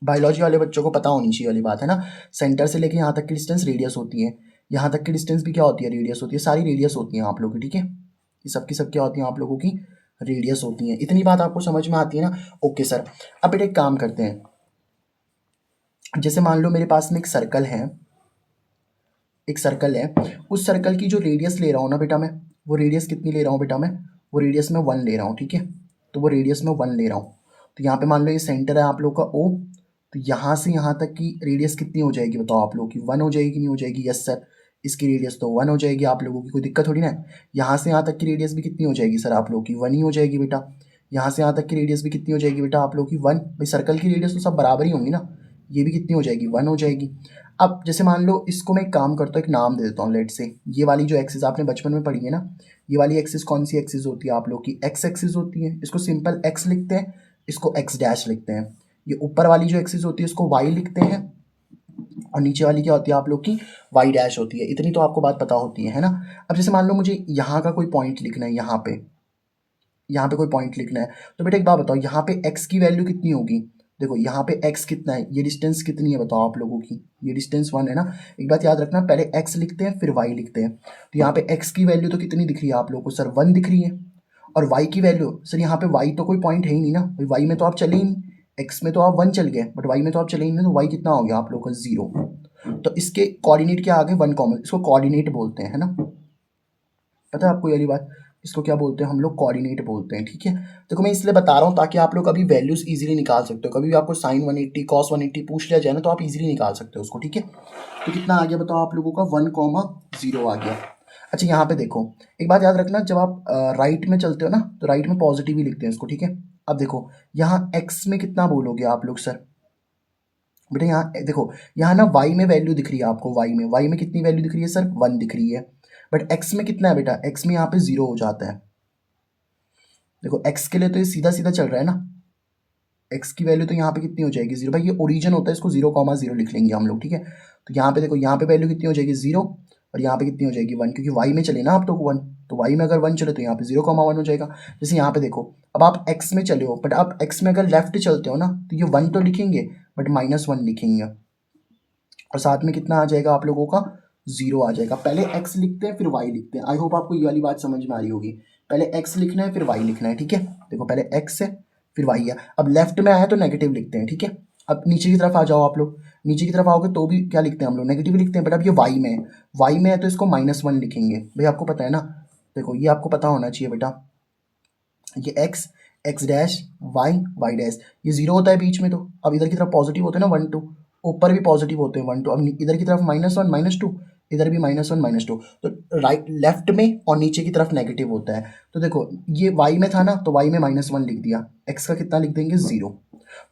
बायोलॉजी वाले बच्चों को पता होनी चाहिए वाली बात है ना, सेंटर से लेके यहाँ तक की डिस्टेंस रेडियस होती है, यहाँ तक की डिस्टेंस भी क्या होती है रेडियस होती है, सारी रेडियस होती हैं आप लोगों की, ठीक है, ये सब की सब क्या होती हैं आप लोगों की रेडियस होती हैं। इतनी बात आपको समझ में आती है ना, ओके सर। अब बेटा एक काम करते हैं, जैसे मान लो मेरे पास में एक सर्कल है, एक सर्कल है, उस सर्कल की जो रेडियस ले रहा हूँ ना बेटा मैं, वो रेडियस कितनी ले रहा हूँ बेटा मैं, वो रेडियस में 1 ले रहा हूँ, ठीक है, तो वो रेडियस में 1 ले रहा हूँ। तो यहाँ पे मान लो ये सेंटर है आप लोग का ओ, तो यहाँ से यहाँ तक की रेडियस कितनी हो जाएगी बताओ आप लोगों की, 1 हो जाएगी नहीं हो जाएगी, यस सर इसकी रेडियस तो 1 हो जाएगी आप लोगों की, कोई दिक्कत थोड़ी ना है। यहाँ से यहाँ तक की रेडियस भी कितनी हो जाएगी सर आप लोगों की 1 ही हो जाएगी बेटा, यहाँ से यहाँ तक की रेडियस भी कितनी हो जाएगी बेटा आप लोगों की 1, भाई सर्कल की रेडियस तो सब बराबर ही होंगी ना, ये भी कितनी हो जाएगी 1 हो जाएगी। अब जैसे मान लो इसको मैं एक काम करता हूँ, एक नाम दे देता हूँ, लेट से ये वाली जो एक्सिस आपने बचपन में पढ़ी है ना, ये वाली एक्सिस कौन सी एक्सिस होती है आप लोग की, एक्स एक्सिस होती है, इसको सिंपल एक्स लिखते हैं, इसको एक्स डैश लिखते हैं। ये ऊपर वाली जो एक्सिस होती है इसको वाई लिखते हैं, और नीचे वाली क्या होती है आप लोग की वाई डैश होती है। इतनी तो आपको बात पता होती है ना। अब जैसे मान लो मुझे यहाँ का कोई पॉइंट लिखना है, यहाँ पे कोई पॉइंट लिखना है, तो बेटा एक बात बताओ यहाँ पे x की वैल्यू कितनी होगी। देखो यहाँ पे x कितना है, ये डिस्टेंस कितनी है बताओ आप लोगों की, ये डिस्टेंस 1 है ना। एक बात याद रखना, पहले x लिखते हैं फिर y लिखते हैं। तो यहाँ पे x की वैल्यू तो कितनी दिख रही है आप लोगों को सर 1 दिख रही है, और y की वैल्यू सर यहाँ पे y तो कोई पॉइंट है ही नहीं ना, y में तो आप चले ही नहीं, x में तो आप 1 चल गए बट y में तो आप चले ही नहीं, तो y कितना हो गया आप लोग का 0। तो इसके कोऑर्डिनेट क्या आ गए 1 कॉमन, इसको कोऑर्डिनेट बोलते हैं है ना, पता है आपको ये वाली बात, इसको क्या बोलते हैं हम लोग कोऑर्डिनेट बोलते हैं, ठीक है। देखो मैं इसलिए बता रहा हूँ ताकि आप लोग कभी वैल्यूज इजीली निकाल सकते हो, कभी भी आपको साइन 180 कॉस 180 पूछ लिया जाए ना तो आप इजीली निकाल सकते हो उसको, ठीक है। तो कितना आ गया बताओ आप लोगों का 1,0 आ गया। अच्छा यहाँ पे देखो एक बात याद रखना, जब आप राइट में चलते हो ना तो राइट में पॉजिटिव ही लिखते हैं इसको, ठीक है। अब देखो यहाँ एक्स में कितना बोलोगे आप लोग सर, बेटा यहाँ देखो यहाँ ना y में वैल्यू दिख रही है आपको, y में कितनी वैल्यू दिख रही है सर 1 दिख रही है, बट x में कितना है बेटा, x में यहाँ पे 0 हो जाता है। देखो x के लिए तो ये सीधा सीधा चल रहा है ना, x की वैल्यू तो यहाँ पे कितनी हो जाएगी 0, भाई ये ओरिजिन होता है, इसको 0,0 लिख लेंगे हम लोग, ठीक है। तो यहाँ पे देखो यहाँ पे वैल्यू कितनी हो जाएगी 0, और यहाँ पे कितनी हो जाएगी 1, क्योंकि y में चले ना आप तो 1, तो y में अगर 1 चले तो यहाँ पे 0,1 हो जाएगा। जैसे यहाँ पे देखो अब आप x में चले हो, बट आप x में अगर लेफ्ट चलते हो ना तो ये 1 तो लिखेंगे बट -1 लिखेंगे, और साथ में कितना आ जाएगा आप लोगों का 0 आ जाएगा। पहले x लिखते हैं फिर y लिखते हैं, आई होप आपको ये वाली बात समझ में आ रही होगी। पहले x लिखना है फिर y लिखना है, ठीक है। देखो पहले x है फिर y है, अब लेफ्ट में आया तो नेगेटिव लिखते हैं, ठीक है। अब नीचे की तरफ आ जाओ आप लोग, नीचे की तरफ आओगे तो भी क्या लिखते हैं हम लोग नेगेटिव लिखते हैं, बट अब ये y में है, y में है तो इसको -1 लिखेंगे, भाई आपको पता है ना। देखो ये आपको पता होना चाहिए बेटा, ये x x dash y dash, ये 0 होता है बीच में, तो अब इधर की तरफ पॉजिटिव होते हैं ना 1 2, ऊपर भी पॉजिटिव होते हैं 1 2, अब इधर की तरफ -1 -2, इधर भी -1 -2, तो राइट लेफ्ट में और नीचे की तरफ नेगेटिव होता है। तो देखो ये y में था ना तो y में -1 लिख दिया, x का कितना लिख देंगे 0।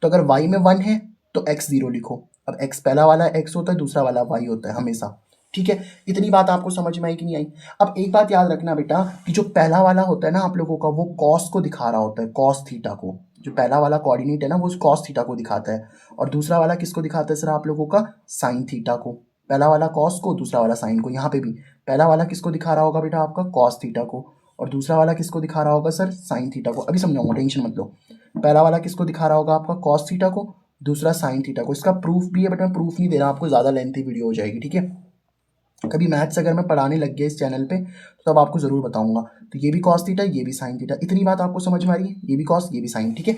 तो अगर y में 1 है तो x जीरो लिखो। अब x पहला वाला x होता है, दूसरा वाला y होता है हमेशा। ठीक है, इतनी बात आपको समझ में आई कि नहीं आई? अब एक बात याद रखना बेटा कि जो पहला वाला होता है ना आप लोगों का, वो कॉस को दिखा रहा होता है, कॉस थीटा को। जो पहला वाला कोऑर्डिनेट है ना वो कॉस थीटा को दिखाता है, और दूसरा वाला किसको दिखाता है सर आप लोगों का? साइन थीटा को। पहला वाला कॉस को, दूसरा वाला साइन को। यहाँ पे भी पहला वाला किसको दिखा रहा होगा बेटा? आपका कॉस थीटा को। और दूसरा वाला किसको दिखा रहा होगा सर? साइन थीटा को। अभी समझाऊंगा, टेंशन मत लो। पहला वाला किसको दिखा रहा होगा? आपका कॉस थीटा को, दूसरा साइन थीटा को। इसका प्रूफ भी है बट मैं प्रूफ नहीं दे रहा आपको, ज़्यादा लेंथी वीडियो हो जाएगी। ठीक है, कभी मैथ्स अगर मैं पढ़ाने लग गया इस चैनल पे तो तब आपको ज़रूर बताऊंगा। तो ये भी कॉस थीटा, ये भी साइन थीटा। इतनी बात आपको समझ में आ रही है? ये भी कॉस, ये भी साइन। ठीक है,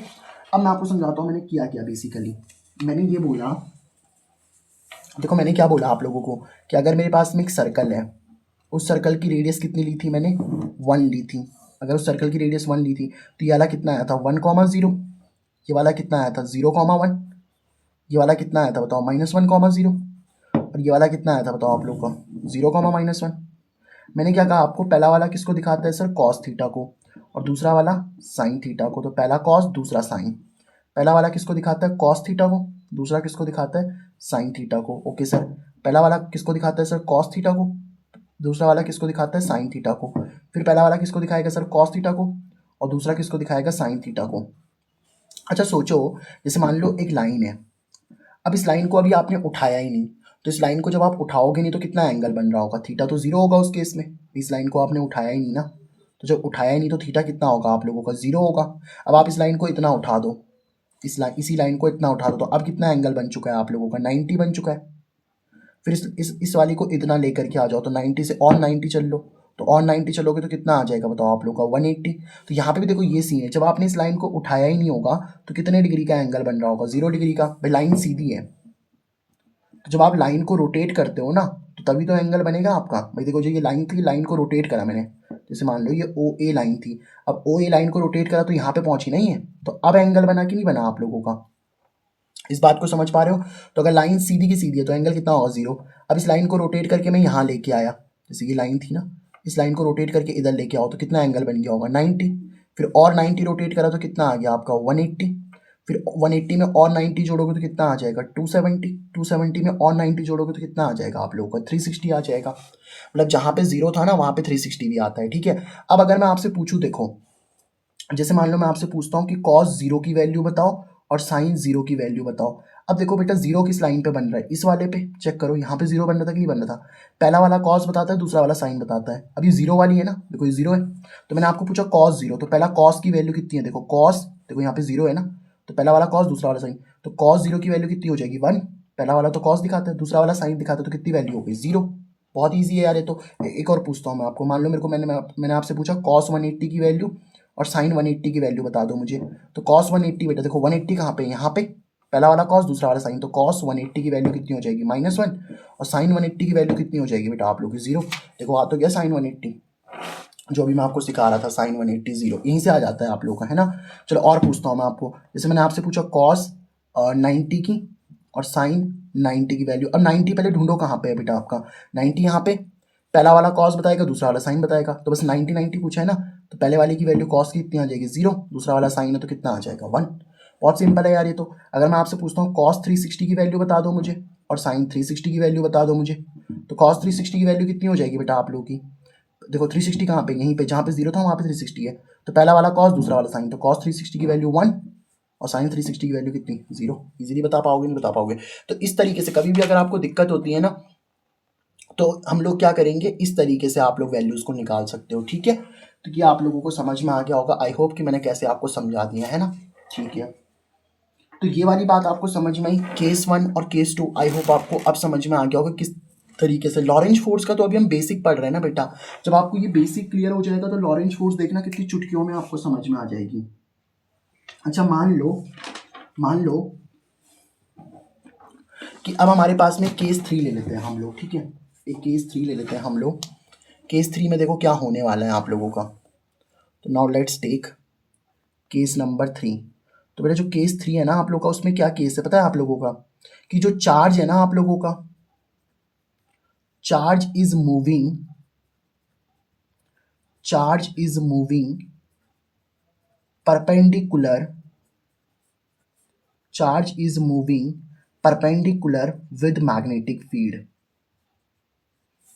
अब मैं आपको समझाता हूँ मैंने किया क्या। बेसिकली मैंने ये बोला, देखो मैंने क्या बोला आप लोगों को कि अगर मेरे पास में एक सर्कल है, उस सर्कल की रेडियस कितनी ली थी मैंने? 1 ली थी। अगर उस सर्कल की रेडियस 1 ली थी तो ये वाला कितना आया था? 1,0। ये वाला कितना आया था? 0,1। ये वाला कितना आया था बताओ? -1,0। और ये वाला कितना आया था बताओ आप लोग का? 0,-1। मैंने क्या कहा आपको? पहला वाला किसको दिखाता है सर? कॉस थीटा को। और दूसरा वाला साइन थीटा को। तो पहला कॉस, दूसरा साइन। पहला वाला किसको दिखाता है? कॉस थीटा को। दूसरा किसको दिखाता है? साइन थीटा को। ओके सर, पहला वाला किसको दिखाता है सर? कॉस थीटा को। दूसरा वाला किसको दिखाता है? साइन थीटा को। फिर पहला वाला किसको दिखाएगा सर? कॉस थीटा को। और दूसरा किसको दिखाएगा? साइन थीटा को। अच्छा सोचो, जैसे मान लो एक लाइन है। अब इस लाइन को अभी आपने उठाया ही नहीं, तो इस लाइन को जब आप उठाओगे नहीं तो कितना एंगल बन रहा होगा? थीटा तो जीरो होगा उस केस में। इस लाइन को आपने उठाया ही नहीं ना, तो जब उठाया ही नहीं तो थीटा कितना होगा आप लोगों का? जीरो होगा। अब आप इस लाइन को इतना उठा दो, इसी लाइन को इतना उठा दो, तो अब कितना एंगल बन चुका है आप लोगों का? 90 बन चुका है। फिर इस वाली को इतना लेकर के आ जाओ, तो 90 से और 90 चल लो, तो और 90 चलोगे तो कितना आ जाएगा बताओ आप लोग का? 180। तो यहाँ पे भी देखो ये सीन है, जब आपने इस लाइन को उठाया ही नहीं होगा तो कितने डिग्री का एंगल बन रहा होगा? 0 डिग्री का। भाई लाइन सीधी है, तो जब आप लाइन को रोटेट करते हो ना तो तभी तो एंगल बनेगा आपका। भाई देखो जो ये लाइन थी, लाइन को रोटेट करा मैंने, जैसे मान लो ये ओ ए लाइन थी, अब ओ ए लाइन को रोटेट करा तो यहाँ पे पहुंची नहीं है, तो अब एंगल बना कि नहीं बना आप लोगों का? इस बात को समझ पा रहे हो? तो अगर लाइन सीधी की सीधी है तो एंगल कितना होगा? 0। अब इस लाइन को रोटेट करके मैं यहाँ लेके आया, जैसे ये लाइन थी ना, इस लाइन को रोटेट करके इधर लेके आओ तो कितना एंगल बन गया होगा? 90। फिर और 90 रोटेट करा तो कितना आ गया आपका? 180। फिर 180 में और 90 जोड़ोगे तो कितना आ जाएगा? 270। 270 में और 90 जोड़ोगे तो कितना आ जाएगा आप लोगों का? 360 आ जाएगा। मतलब जहाँ पे 0 था ना वहाँ पे 360 भी आता है। ठीक है, अब अगर मैं आपसे पूछूँ, देखो जैसे मान लो मैं आपसे पूछता हूँ कि कॉस 0 की वैल्यू बताओ और साइन 0 की वैल्यू बताओ। अब देखो बेटा 0 किस लाइन पे बन रहा है? इस वाले पे चेक करो, यहाँ पे 0 बन रहा था कि नहीं बन रहा था? पहला वाला कॉस बताता है, दूसरा वाला साइन बताता है। अब ये 0 वाली है ना, देखो ये 0 है, तो मैंने आपको पूछा कॉस 0, तो पहला कॉस की वैल्यू कितनी है? देखो कॉस, देखो यहाँ पे 0 है ना, तो पहला वाला कॉस, दूसरा वाला साइन, तो कॉस 0 की वैल्यू कितनी हो जाएगी? 1। पहला वाला तो कॉस दिखाता है, दूसरा वाला साइन दिखाता है, तो कितनी वैल्यू हो गई? 0। बहुत ईजी है यार ये तो। एक और पूछता हूँ मैं आपको, मान लो मेरे को मैंने आपसे पूछा कॉस 180 की वैल्यू और साइन 180 की वैल्यू बता दो मुझे। तो कॉस 180 बेटा देखो 180 कहाँ पे? यहाँ पे। पहला वाला कॉस, दूसरा वाला साइन, तो कॉस 180 की वैल्यू कितनी हो जाएगी? -1। और साइन 180 की वैल्यू कितनी हो जाएगी बेटा आप लोग की? 0। देखो आ तो गया साइन 180, जो अभी मैं आपको सिखा रहा था, साइन 180 0 यहीं से आ जाता है आप लोग का, है ना। चलो और पूछता हूँ मैं आपको, जैसे मैंने आपसे पूछा कॉस 90 की और साइन 90 की वैल्यू। अब 90 पहले ढूंढो कहाँ पे है बेटा आपका? 90 यहाँ पे, पहला वाला कॉस बताएगा, दूसरा वाला साइन बताएगा, तो बस 90 90 पूछा है ना, तो पहले वाले की वैल्यू कॉस की कितनी आ जाएगी? 0। दूसरा वाला साइन है तो कितना आ जाएगा? 1। बहुत सिंपल है यार ये तो। अगर मैं आपसे पूछता हूँ कॉस 360 की वैल्यू बता दो मुझे और साइन 360 की वैल्यू बता दो मुझे, तो कॉस 360 की वैल्यू कितनी हो जाएगी बेटा आप लोग की? देखो 360 कहाँ पे? यहीं पे, जहाँ पे 0 था वहाँ पे 360 है, तो पहला वाला कॉस, दूसरा वाला साइन, तो कॉस 360 की वैल्यू 1 और साइन 360 की वैल्यू कितनी? 0। इजीली बता पाओगे? नहीं बता पाओगे? तो इस तरीके से कभी भी अगर आपको दिक्कत होती है ना, तो हम लोग क्या करेंगे, इस तरीके से आप लोग वैल्यूज़ को निकाल सकते हो। ठीक है, तो ये आप लोगों को समझ में आ गया होगा। आई होप कि मैंने कैसे आपको समझा दिया है ना। ठीक है, तो ये वाली बात आपको समझ में आई, केस 1 और केस 2। आई होप आपको अब समझ में आ गया होगा किस तरीके से। लॉरेंज फोर्स का तो अभी हम बेसिक पढ़ रहे हैं ना बेटा, जब आपको ये बेसिक क्लियर हो जाएगा तो लॉरेंज फोर्स देखना कितनी चुटकियों में आपको समझ में आ जाएगी। अच्छा मान लो कि अब हमारे पास में केस 3 ले लेते हैं हम लोग। ठीक है, एक केस 3 ले लेते हैं हम लोग। केस 3 में देखो क्या होने वाला है आप लोगों का। तो now let's take case number 3। तो बेटा जो केस 3 है ना आप लोग का, उसमें क्या केस है पता है आप लोगों का? कि जो चार्ज है ना आप लोगों का, charge is moving, charge is moving perpendicular, charge is moving perpendicular with magnetic field.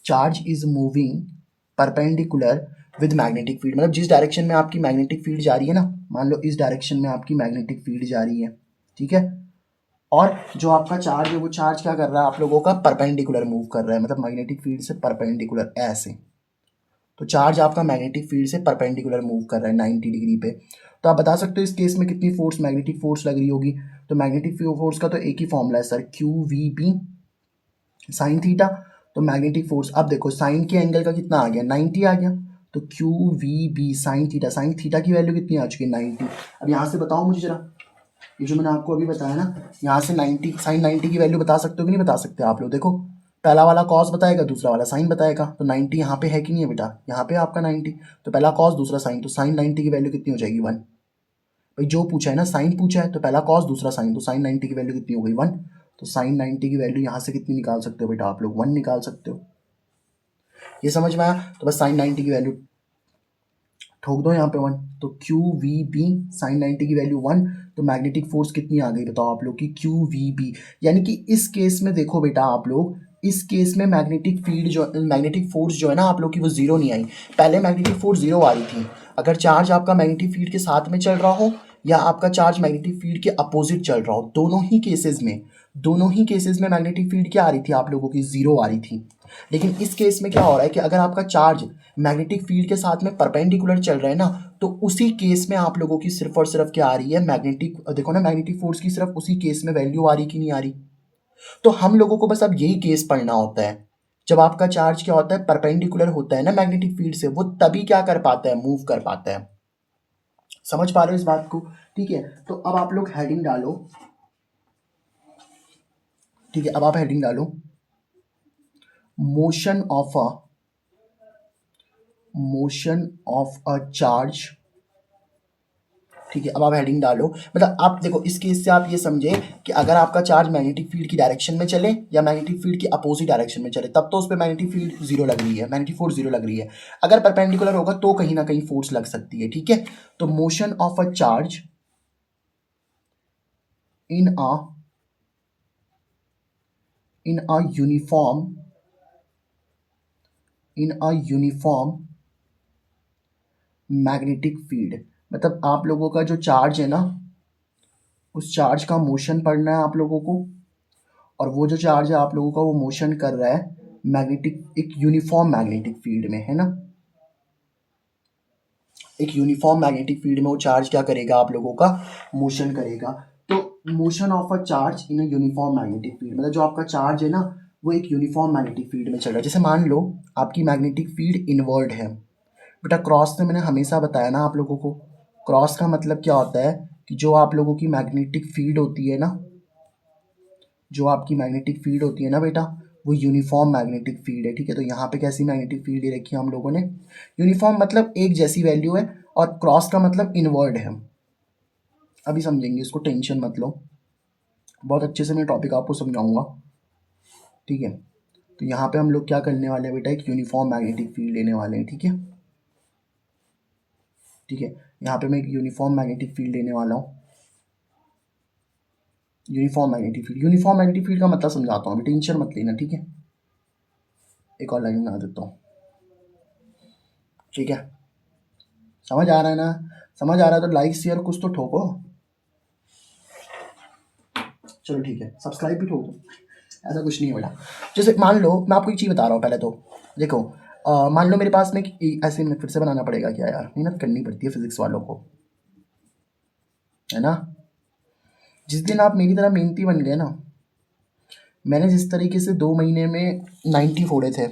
Charge is moving perpendicular with magnetic field, मतलब जिस डायरेक्शन में आपकी मैग्नेटिक फील्ड जा रही है ना, मान लो इस डायरेक्शन में आपकी मैग्नेटिक फील्ड जा रही है, ठीक है, और जो आपका चार्ज है वो चार्ज क्या कर रहा है, आप लोगों का परपेंडिकुलर मूव कर रहा है, मतलब मैग्नेटिक फील्ड से परपेंडिकुलर ऐसे। तो चार्ज आपका मैग्नेटिक फील्ड से परपेंडिकुलर मूव कर रहा है 90 डिग्री पे। तो आप बता सकते हो इस केस में कितनी फोर्स, मैग्नेटिक फोर्स लग रही होगी। तो मैग्नेटिक फोर्स का तो एक ही फॉर्मूला है sir, Q V B sine theta. तो मैग्नेटिक फोर्स, अब देखो साइन के एंगल का कितना आ गया, 90 आ गया। तो Q V B sine theta की वैल्यू कितनी आ चुकी है, 90। अब यहाँ से बताओ मुझे जरा, ये जो मैंने आपको अभी बताया ना, यहाँ से 90 साइन 90 की वैल्यू बता सकते हो कि नहीं बता सकते आप लोग। देखो पहला वाला कॉस बताएगा, दूसरा वाला साइन बताएगा। तो 90 यहाँ पे है कि नहीं है बेटा, यहाँ पे आपका 90, तो पहला कॉस दूसरा साइन, तो साइन 90 की वैल्यू कितनी हो जाएगी, 1। भाई जो पूछा है ना, साइन पूछा है, तो पहला कॉस दूसरा साइन, तो साइन 90 की वैल्यू कितनी हो गई, 1। तो साइन 90 की वैल्यू यहाँ से कितनी निकाल सकते हो बेटा आप लोग, 1 निकाल सकते हो। ये समझ में आया, तो बस साइन 90 की वैल्यू ठोक दो यहाँ पे 1। तो क्यू वी बी साइन 90 की वैल्यू 1। तो मैग्नेटिक फोर्स कितनी आ गई बताओ आप लोग की, क्यू वी बी। यानी कि इस केस में देखो बेटा आप लोग, इस केस में मैग्नेटिक फील्ड जो, मैग्नेटिक फोर्स जो है ना आप लोग की, वो जीरो नहीं आई। पहले मैग्नेटिक फोर्स जीरो आ रही थी, अगर चार्ज आपका मैग्नेटिक फील्ड के साथ में चल रहा हो या आपका चार्ज मैग्नेटिक फील्ड के अपोजिट चल रहा हो, दोनों ही केसेस में मैग्नेटिक फील्ड क्या आ रही थी आप लोगों की, जीरो आ रही थी। लेकिन इस केस में क्या हो रहा है कि अगर आपका चार्ज मैग्नेटिक फील्ड के साथ में परपेंडिकुलर चल रहा है ना, तो उसी केस में आप लोगों की सिर्फ और सिर्फ क्या आ रही है, मैग्नेटिक, देखो ना मैग्नेटिक फोर्स की सिर्फ उसी केस में वैल्यू आ रही कि नहीं आ रही। तो हम लोगों को बस अब यही केस पढ़ना होता है, जब आपका चार्ज क्या होता है, परपेंडिकुलर होता है ना मैग्नेटिक फील्ड से, वो तभी क्या कर पाता है, मूव कर पाता है। समझ पा रहे हो इस बात को, ठीक है। तो अब आप लोग हेडिंग डालो, ठीक है, अब आप हेडिंग डालो, मोशन ऑफ अ चार्ज, ठीक है। अब आप हेडिंग डालो, मतलब आप देखो इस केस से आप ये समझे कि अगर आपका चार्ज मैग्नेटिक फील्ड की डायरेक्शन में चले या मैग्नेटिक फील्ड की अपोजिट डायरेक्शन में चले, तब तो उस पर मैग्नेटिक फील्ड जीरो लग रही है, मैग्नेटिक फोर्स जीरो लग रही है। अगर परपेंडिकुलर होगा तो कहीं ना कहीं फोर्स लग सकती है, ठीक है। तो motion of a charge in a in a uniform magnetic field, मतलब आप लोगों का जो चार्ज है ना, उस चार्ज का मोशन पढ़ना है आप लोगों को, और वो जो चार्ज है आप लोगों का वो मोशन कर रहा है मैग्नेटिक, एक यूनिफॉर्म मैग्नेटिक फील्ड में, है ना। एक यूनिफॉर्म मैग्नेटिक फील्ड में वो चार्ज क्या करेगा, आप लोगों का मोशन करेगा। तो motion of a charge in a uniform magnetic field, मतलब जो आपका चार्ज है ना, वो एक यूनिफॉर्म मैग्नेटिक फील्ड में चल रहा है। जैसे मान लो आपकी मैग्नेटिक फील्ड इनवर्ड है बेटा, क्रॉस से मैंने हमेशा बताया ना आप लोगों को, क्रॉस का मतलब क्या होता है कि जो आप लोगों की मैग्नेटिक फील्ड होती है ना, जो आपकी मैग्नेटिक फील्ड होती है ना बेटा, वो यूनिफॉर्म मैग्नेटिक फील्ड है, ठीक है। तो यहाँ पे कैसी मैग्नेटिक फील्ड दे रखी है हम लोगों ने, यूनिफॉर्म मतलब एक जैसी वैल्यू है, और क्रॉस का मतलब इनवर्ड है। अभी समझेंगे इसको, टेंशन मत लो, बहुत अच्छे से मैं टॉपिक आपको समझाऊंगा, ठीक है। तो यहाँ पे हम लोग क्या करने वाले हैं बेटा, एक यूनिफॉर्म मैग्नेटिक फील्ड लेने वाले हैं, ठीक है, ठीक है। यहाँ पे मैं एक यूनिफॉर्म मैग्नेटिक फील्ड लेने वाला हूँ, यूनिफॉर्म मैग्नेटिक फील्ड का मतलब समझाता हूँ, अभी टेंशन मत लेना, ठीक है। एक और लाइन बना देता हूँ, ठीक है। समझ आ रहा है ना, समझ आ रहा है तो लाइक शेयर कुछ तो ठोको, चलो ठीक है, सब्सक्राइब भी ठोक दो, ऐसा कुछ नहीं है बेटा। जैसे मान लो मैं आपको एक चीज़ बता रहा हूँ, पहले तो देखो, मान लो मेरे पास में ऐसे में फिर से बनाना पड़ेगा क्या यार, मेहनत करनी पड़ती है फिजिक्स वालों को, है ना। जिस दिन आप मेरी तरह मेहनती बन गए ना, मैंने जिस तरीके से 2 महीने में 90 फोड़े थे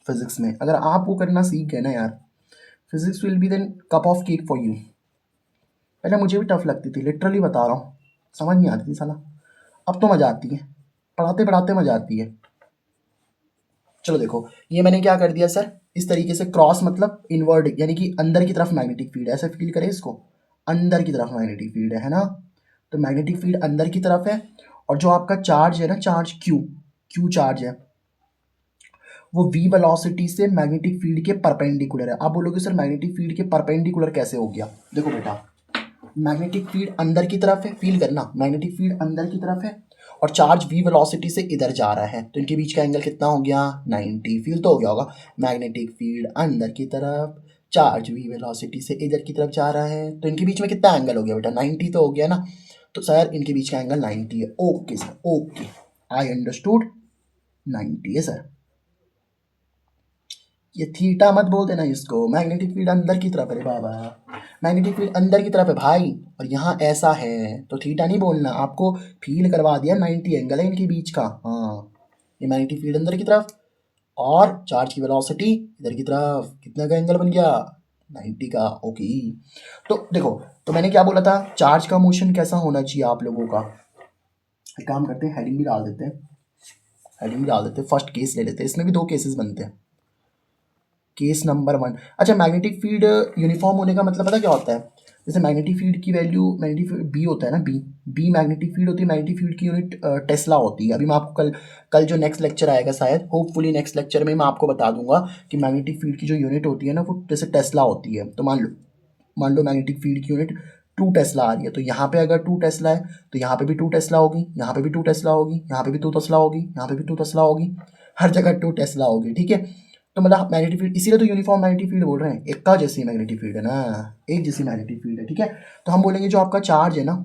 फिजिक्स में, अगर आप वो करना सीख गए ना यार, physics will be then cup of cake for you. पहले मुझे भी टफ लगती थी, लिटरली बता रहा हूँ, समझ नहीं आती थी साला, अब तो मज़ा आती है, पढ़ाते पढ़ाते मज़ा आती है। चलो देखो, ये मैंने क्या कर दिया सर, इस तरीके से क्रॉस मतलब इनवर्ड, यानी कि अंदर की तरफ मैग्नेटिक फील्ड है, ऐसे फील करें इसको, अंदर की तरफ मैग्नेटिक फील्ड है ना। तो मैग्नेटिक फील्ड अंदर की तरफ है, और जो आपका चार्ज है ना, चार्ज क्यू, क्यू चार्ज है, वो v वेलोसिटी से मैग्नेटिक फील्ड के परपेंडिकुलर है। आप बोलोगे सर मैग्नेटिक फील्ड के परपेंडिकुलर कैसे हो गया, देखो बेटा, मैग्नेटिक फील्ड अंदर की तरफ है, फील करना, मैग्नेटिक फील्ड अंदर की तरफ है और चार्ज v वेलोसिटी से इधर जा रहा है, तो इनके बीच का एंगल कितना हो गया 90। फील तो हो गया होगा, मैग्नेटिक फील्ड अंदर की तरफ, चार्ज v वेलोसिटी से इधर की तरफ जा रहा है, तो इनके बीच में कितना एंगल हो गया बेटा 90 तो हो गया ना। तो सर इनके बीच का एंगल 90 है। Okay sir, okay, I understood, 90 है सर। ये थीटा मत बोल देना इसको, मैग्नेटिक फील्ड अंदर की तरफ है रे बाबा, मैग्नेटिक फील्ड अंदर की तरफ है भाई, और यहाँ ऐसा है तो थीटा नहीं बोलना, आपको फील करवा दिया 90 एंगल है इनके बीच का। हाँ, ये मैग्नेटिक फील्ड अंदर की तरफ और चार्ज की वेलोसिटी इधर की तरफ, कितना का एंगल बन गया 90 का। ओके, तो देखो, तो मैंने क्या बोला था, चार्ज का मोशन कैसा होना चाहिए आप लोगों का। एक काम करते हैं, हेडिंग भी डाल देते हैं, हेडिंग भी डाल देते हैं, फर्स्ट केस ले लेते हैं, इसमें भी 2 केसेस बनते हैं। केस नंबर 1, अच्छा मैग्नेटिक फील्ड यूनिफॉर्म होने का मतलब पता क्या होता है, जैसे मैग्नेटिक फील्ड की वैल्यू, मैग्नेटिक फील्ड बी होता है ना, बी मैग्नेटिक फील्ड होती है, मैग्नेटिक फील्ड की यूनिट टेस्ला होती है। अभी मैं आपको कल कल जो नेक्स्ट लेक्चर आएगा शायद, होपफुली नेक्स्ट लेक्चर में मैं आपको बता दूंगा कि मैग्नेटिक फील्ड की जो यूनिट होती है ना वो जैसे टेस्ला होती है। तो मान लो मैग्नेटिक फील्ड की यूनिट 2 टेस्ला आ रही है, तो यहाँ पे अगर 2 टेस्ला है तो यहाँ पे भी 2 टेस्ला होगी, यहाँ पे भी 2 टेस्ला होगी, यहाँ पे भी 2 टेस्ला होगी, यहाँ पे भी 2 टेस्ला होगी, हर जगह 2 टेस्ला होगी, ठीक है। तो मतलब मैग्नेटिक फील्ड, इसीलिए तो यूनिफॉर्म मैग्नेटिक फील्ड बोल रहे हैं, एक का जैसी मैग्नेटिक फील्ड है ना, एक जैसी मैग्नेटिक फील्ड है, ठीक है। तो हम बोलेंगे जो आपका चार्ज है ना,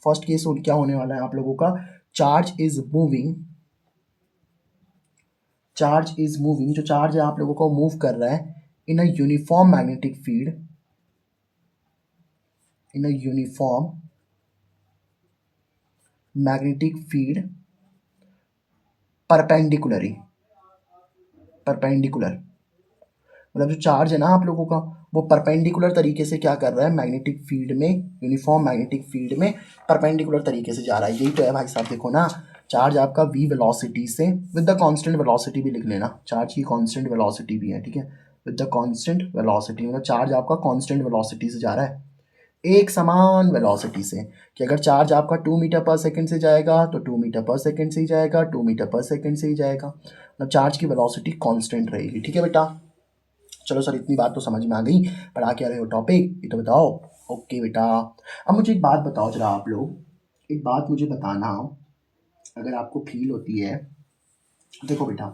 फर्स्ट केस क्या होने वाला है आप लोगों का, charge is moving, charge is moving, जो चार्ज है आप लोगों को मूव कर रहा है in a uniform magnetic field, in a uniform magnetic field perpendicularly, perpendicular, मतलब जो चार्ज है ना आप लोगों का वो परपेंडिकुलर तरीके से क्या कर रहा है मैग्नेटिक फील्ड में, यूनिफॉर्म मैग्नेटिक फील्ड में परपेंडिकुलर तरीके से जा रहा है। यही तो है भाई साहब, देखो ना, चार्ज आपका v वेलोसिटी से, विद द कांस्टेंट वेलोसिटी भी लिख लेना, चार्ज की कांस्टेंट वेलोसिटी भी है, ठीक है, विद द कांस्टेंट वेलोसिटी, मतलब चार्ज आपका कांस्टेंट वेलोसिटी से जा रहा है, एक समान वेलोसिटी से, कि अगर चार्ज आपका 2 मीटर पर सेकंड से जाएगा तो 2 मीटर पर सेकंड से ही जाएगा, 2 मीटर पर सेकंड से ही जाएगा, मतलब चार्ज की वेलोसिटी कांस्टेंट रहेगी, ठीक है बेटा। चलो सर इतनी बात तो समझ में आ गई, पढ़ा क्या रहे हो टॉपिक ये तो बताओ। ओके बेटा, अब मुझे एक बात बताओ जरा, आप लोग एक बात मुझे बताना, अगर आपको फील होती है, देखो बेटा,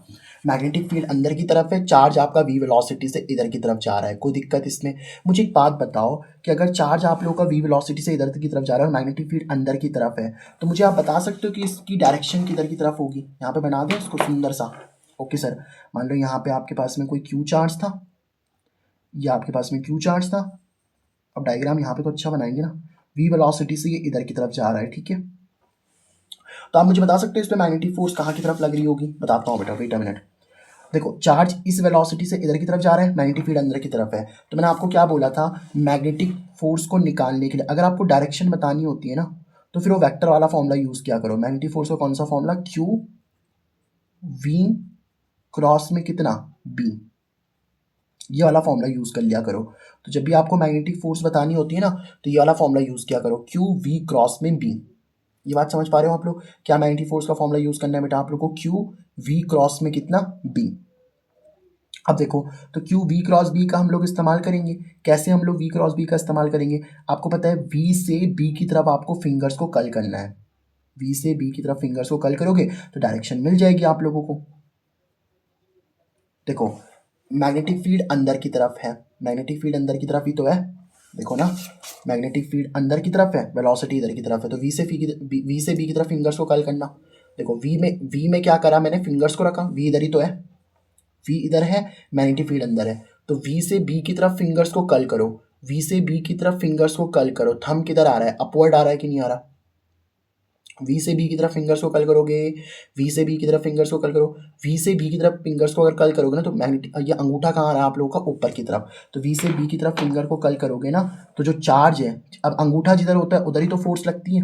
मैग्नेटिक फील्ड अंदर की तरफ है, चार्ज आपका v वेलोसिटी से इधर की तरफ जा रहा है, कोई दिक्कत इसमें। मुझे एक बात बताओ कि अगर चार्ज आप लोगों का v वेलोसिटी से इधर की तरफ जा रहा है और मैग्नेटिक फील्ड अंदर की तरफ है, तो मुझे आप बता सकते हो कि इसकी डायरेक्शन किधर की तरफ होगी, यहाँ पे बना दें इसको सुंदर सा। ओके सर, मान लो यहाँ पे आपके पास में कोई q चार्ज था, ये आपके पास में q चार्ज था, अब डायग्राम यहाँ पे तो अच्छा बनाएंगे ना, v वेलोसिटी से ये इधर की तरफ जा रहा है, ठीक है। तो आप मुझे बता सकते हो इस पे मैग्नेटिक फोर्स कहाँ की तरफ लग रही होगी, बताता हूँ बेटा, वेट अ मिनट। देखो चार्ज इस वेलोसिटी से इधर की तरफ जा रहा है, मैग्नेटिक फील्ड अंदर की तरफ है, तो मैंने आपको क्या बोला था, मैग्नेटिक फोर्स को निकालने के लिए अगर आपको डायरेक्शन बतानी होती है ना, तो फिर वो वेक्टर वाला फॉर्मूला यूज किया करो। मैग्नेटिक फोर्स का कौन सा फॉर्मूला, क्यू वी क्रॉस में कितना बी, ये वाला फॉर्मूला यूज कर लिया करो। तो जब भी आपको मैग्नेटिक फोर्स बतानी होती है ना, तो ये वाला फॉर्मूला यूज किया करो, क्यू वी क्रॉस में बी। ये बात समझ पा रहे हो आप लोग, क्या मैग्नेटिक फोर्स का फॉर्मूला यूज करना है बेटा आप लोग को, क्यू वी क्रॉस में कितना बी। अब देखो, तो क्यू वी क्रॉस बी का हम लोग इस्तेमाल करेंगे, कैसे हम लोग वी क्रॉस बी का इस्तेमाल करेंगे, आपको पता है वी से बी की तरफ आपको फिंगर्स को कल करना है, वी से बी की तरफ फिंगर्स को कल करोगे तो डायरेक्शन मिल जाएगी आप लोगों को। देखो मैग्नेटिक फील्ड अंदर की तरफ है, मैग्नेटिक फील्ड अंदर की तरफ ही तो है, देखो ना, मैग्नेटिक फील्ड अंदर की तरफ है, वेलोसिटी इधर की तरफ है, तो वी से बी की तरफ फिंगर्स को कल करना। देखो वी में क्या करा मैंने, फिंगर्स को रखा, वी इधर ही तो है, वी इधर है, मैग्नेटिक फील्ड अंदर है, तो वी से बी की तरफ फिंगर्स को कल करो, वी से बी की तरफ फिंगर्स को कल करो, थंब किधर आ रहा है, अपवर्ड आ रहा है कि नहीं आ रहा, वी से बी की तरफ फिंगर्स को कल करोगे, वी से बी की तरफ फिंगर्स को कल करो, वी से बी की तरफ फिंगर्स को अगर कल करोगे ना तो मैग्नेटिक, ये अंगूठा कहाँ आ रहा है आप लोगों का, ऊपर की तरफ, तो वी से बी की तरफ फिंगर को कल करोगे ना, तो जो चार्ज है, अब अंगूठा जिधर होता है उधर ही तो फोर्स लगती है,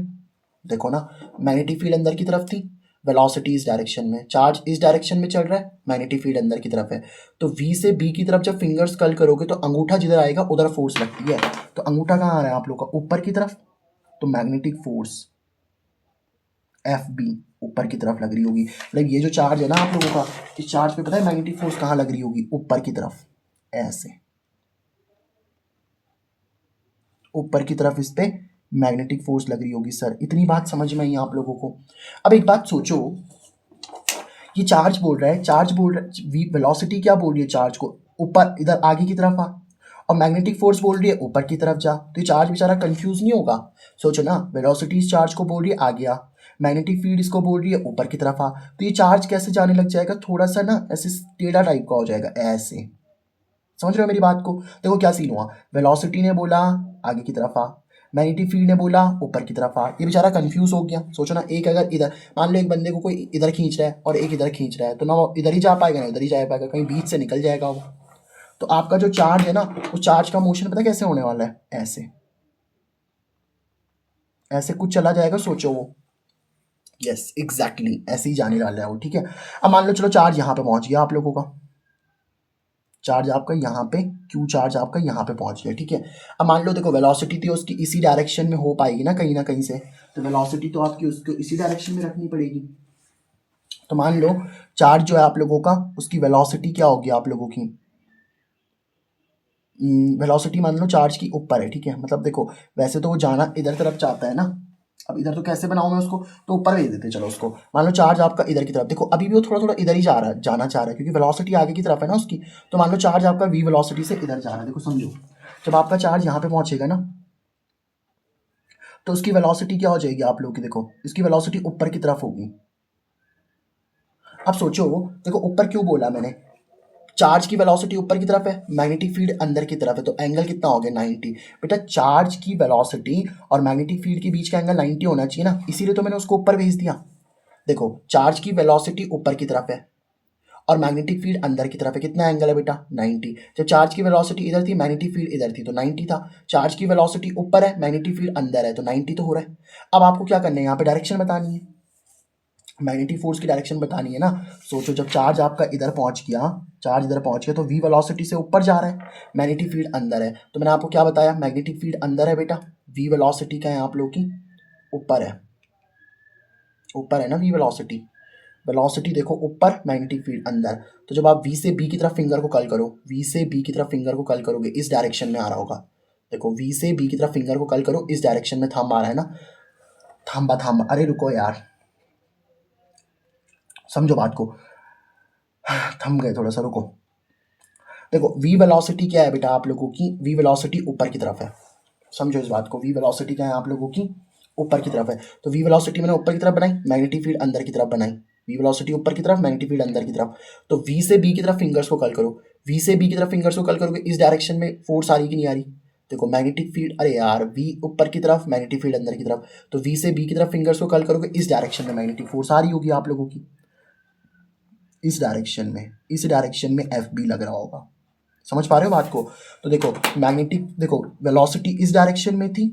देखो ना, मैग्नेटिक फील्ड अंदर की तरफ थी, वेलोसिटी इस डायरेक्शन में, चार्ज इस डायरेक्शन में चल रहा है, मैग्नेटिक फील्ड अंदर की तरफ है, तो वी से बी की तरफ जब फिंगर्स कल करोगे तो अंगूठा जिधर आएगा उधर फोर्स लगती है, तो अंगूठा कहाँ आ रहा है आप लोग का, ऊपर की तरफ, तो मैग्नेटिक फोर्स एफ बी ऊपर की तरफ लग रही होगी, मतलब ये जो चार्ज है ना आप लोगों का, इस चार्ज पे पता है मैग्नेटिक फोर्स कहाँ लग रही होगी, ऊपर की तरफ, ऐसे, ऊपर की तरफ इस पे मैग्नेटिक फोर्स लग रही होगी। सर इतनी बात समझ में आई आप लोगों को। अब एक बात सोचो, ये चार्ज बोल रहा है, चार्ज बोल रहा है, वेलोसिटी क्या बोल रही है चार्ज को, ऊपर इधर आगे की तरफ आ, और मैग्नेटिक फोर्स बोल रही है ऊपर की तरफ जा। तो ये चार्ज बेचारा कंफ्यूज नहीं होगा? सोचो ना, वेलोसिटी इस चार्ज को बोल रही है आगे आ, मैग्नेटिक फील्ड इसको बोल रही है ऊपर की तरफ आ, तो ये चार्ज कैसे जाने लग जाएगा, थोड़ा सा ना ऐसे टेढ़ा टाइप का हो जाएगा ऐसे। समझ रहे हो मेरी बात को? देखो क्या सीन हुआ, वेलोसिटी ने बोला आगे की तरफ आ, मैग्नेटिक फील्ड ने बोला ऊपर की तरफ आ, ये बेचारा कंफ्यूज हो गया। सोचो ना, एक अगर इधर मान लो एक बंदे को कोई इधर खींच रहा है और एक इधर खींच रहा है, तो ना वो इधर ही जा पाएगा ना इधर ही जा पाएगा, कहीं बीच से निकल जाएगा वो। तो आपका जो चार्ज है ना, उस चार्ज का मोशन पता कैसे होने वाला है, ऐसे ऐसे कुछ चला जाएगा, सोचो वो। यस एग्जैक्टली ऐसे ही जाने वाला है वो, ठीक है। अब मान लो चलो चार्ज यहाँ पे पहुंच गया आप लोगों का, चार्ज आपका यहाँ पे, क्यू चार्ज आपका यहाँ पे पहुंच गया, ठीक है। अब मान लो देखो वेलोसिटी थी उसकी इसी डायरेक्शन में हो पाएगी ना कहीं से, तो वेलोसिटी तो आपकी उसको इसी डायरेक्शन में रखनी पड़ेगी। तो मान लो चार्ज जो है आप लोगों का, उसकी वेलोसिटी क्या होगी आप लोगों की, वेलोसिटी मान लो चार्ज की ऊपर है, ठीक है। मतलब देखो वैसे तो वो जाना इधर तरफ चाहता है ना, अब इधर तो कैसे बनाऊं मैं उसको, तो ऊपर भेज देते हैं चलो उसको। मान लो चार्ज आपका इधर की तरफ, देखो अभी भी वो थोड़ा थोड़ा इधर ही जा रहा है, जाना चाह रहा है, क्योंकि वेलोसिटी आगे की तरफ है ना उसकी। तो मान लो चार्ज आपका v वेलोसिटी से इधर जा रहा है, देखो समझो, जब आपका चार्ज यहाँ पे पहुंचेगा ना, तो उसकी वेलोसिटी क्या हो जाएगी आप लोगों की, देखो इसकी वेलोसिटी ऊपर की तरफ होगी। अब सोचो, देखो ऊपर क्यों बोला मैंने, चार्ज की वेलोसिटी ऊपर की तरफ है, मैग्नेटिक फील्ड अंदर की तरफ है, तो एंगल कितना हो गया 90। बेटा चार्ज की वेलोसिटी और मैग्नेटिक फील्ड के बीच का एंगल 90 होना चाहिए ना, इसीलिए तो मैंने उसको ऊपर भेज दिया। देखो चार्ज की वेलोसिटी ऊपर की तरफ है और मैग्नेटिक फील्ड अंदर की तरफ है, कितना एंगल है बेटा 90। जब चार्ज की वेलोसिटी इधर थी, मैग्नेटिक फील्ड इधर थी, तो 90 था। चार्ज की वेलोसिटी ऊपर है, मैग्नेटिक फील्ड अंदर है, तो 90 तो हो रहा है। अब आपको क्या करना है, यहाँ पे डायरेक्शन बतानी है, मैग्नेटिक फोर्स की डायरेक्शन बतानी है ना। सोचो जब चार्ज आपका इधर पहुंच गया, चार्ज इधर पहुंच गया, तो v वेलोसिटी से ऊपर जा रहा है, मैग्नेटिक फील्ड अंदर है, तो मैंने आपको क्या बताया, मैग्नेटिक फील्ड अंदर है बेटा, v वेलोसिटी क्या है आप लोग की, ऊपर है, ऊपर है ना v वेलोसिटी। वेलोसिटी देखो ऊपर, मैग्नेटिक फील्ड अंदर। तो जब आप v से b की तरफ फिंगर को कल करो, v से b की तरफ फिंगर को कल करोगे, इस डायरेक्शन में आ रहा होगा। देखो v से b की तरफ फिंगर को कल करो, इस डायरेक्शन में थंब आ रहा है ना, थंबा, अरे रुको यार, समझो बात को, थम गए थोड़ा सा, रुको। देखो v वेलोसिटी क्या है बेटा आप लोगों की, v वेलोसिटी ऊपर की तरफ है, समझो इस बात को, v वेलोसिटी क्या है आप लोगों की, ऊपर की तरफ है। तो v वेलोसिटी मैंने ऊपर की तरफ बनाई, मैग्नेटिक फील्ड अंदर की तरफ बनाई, v वेलोसिटी ऊपर की तरफ, मैग्नेटिक फील्ड अंदर की तरफ। तो v से b की तरफ फिंगर्स को कल करो, v से b की तरफ फिंगर्स को कल करोगे, इस डायरेक्शन में फोर्स आ रही कि नहीं आ रही, देखो मैग्नेटिक फील्ड, अरे यार v ऊपर की तरफ, मैग्नेटिक फील्ड अंदर की तरफ, तो v से b की तरफ फिंगर्स को कल करोगे, इस डायरेक्शन में मैग्नेटिक फोर्स आ रही होगी आप लोगों की, इस डायरेक्शन में एफ बी लग रहा होगा। समझ पा रहे हो बात को? तो देखो मैग्नेटिक, देखो वेलोसिटी इस डायरेक्शन में थी,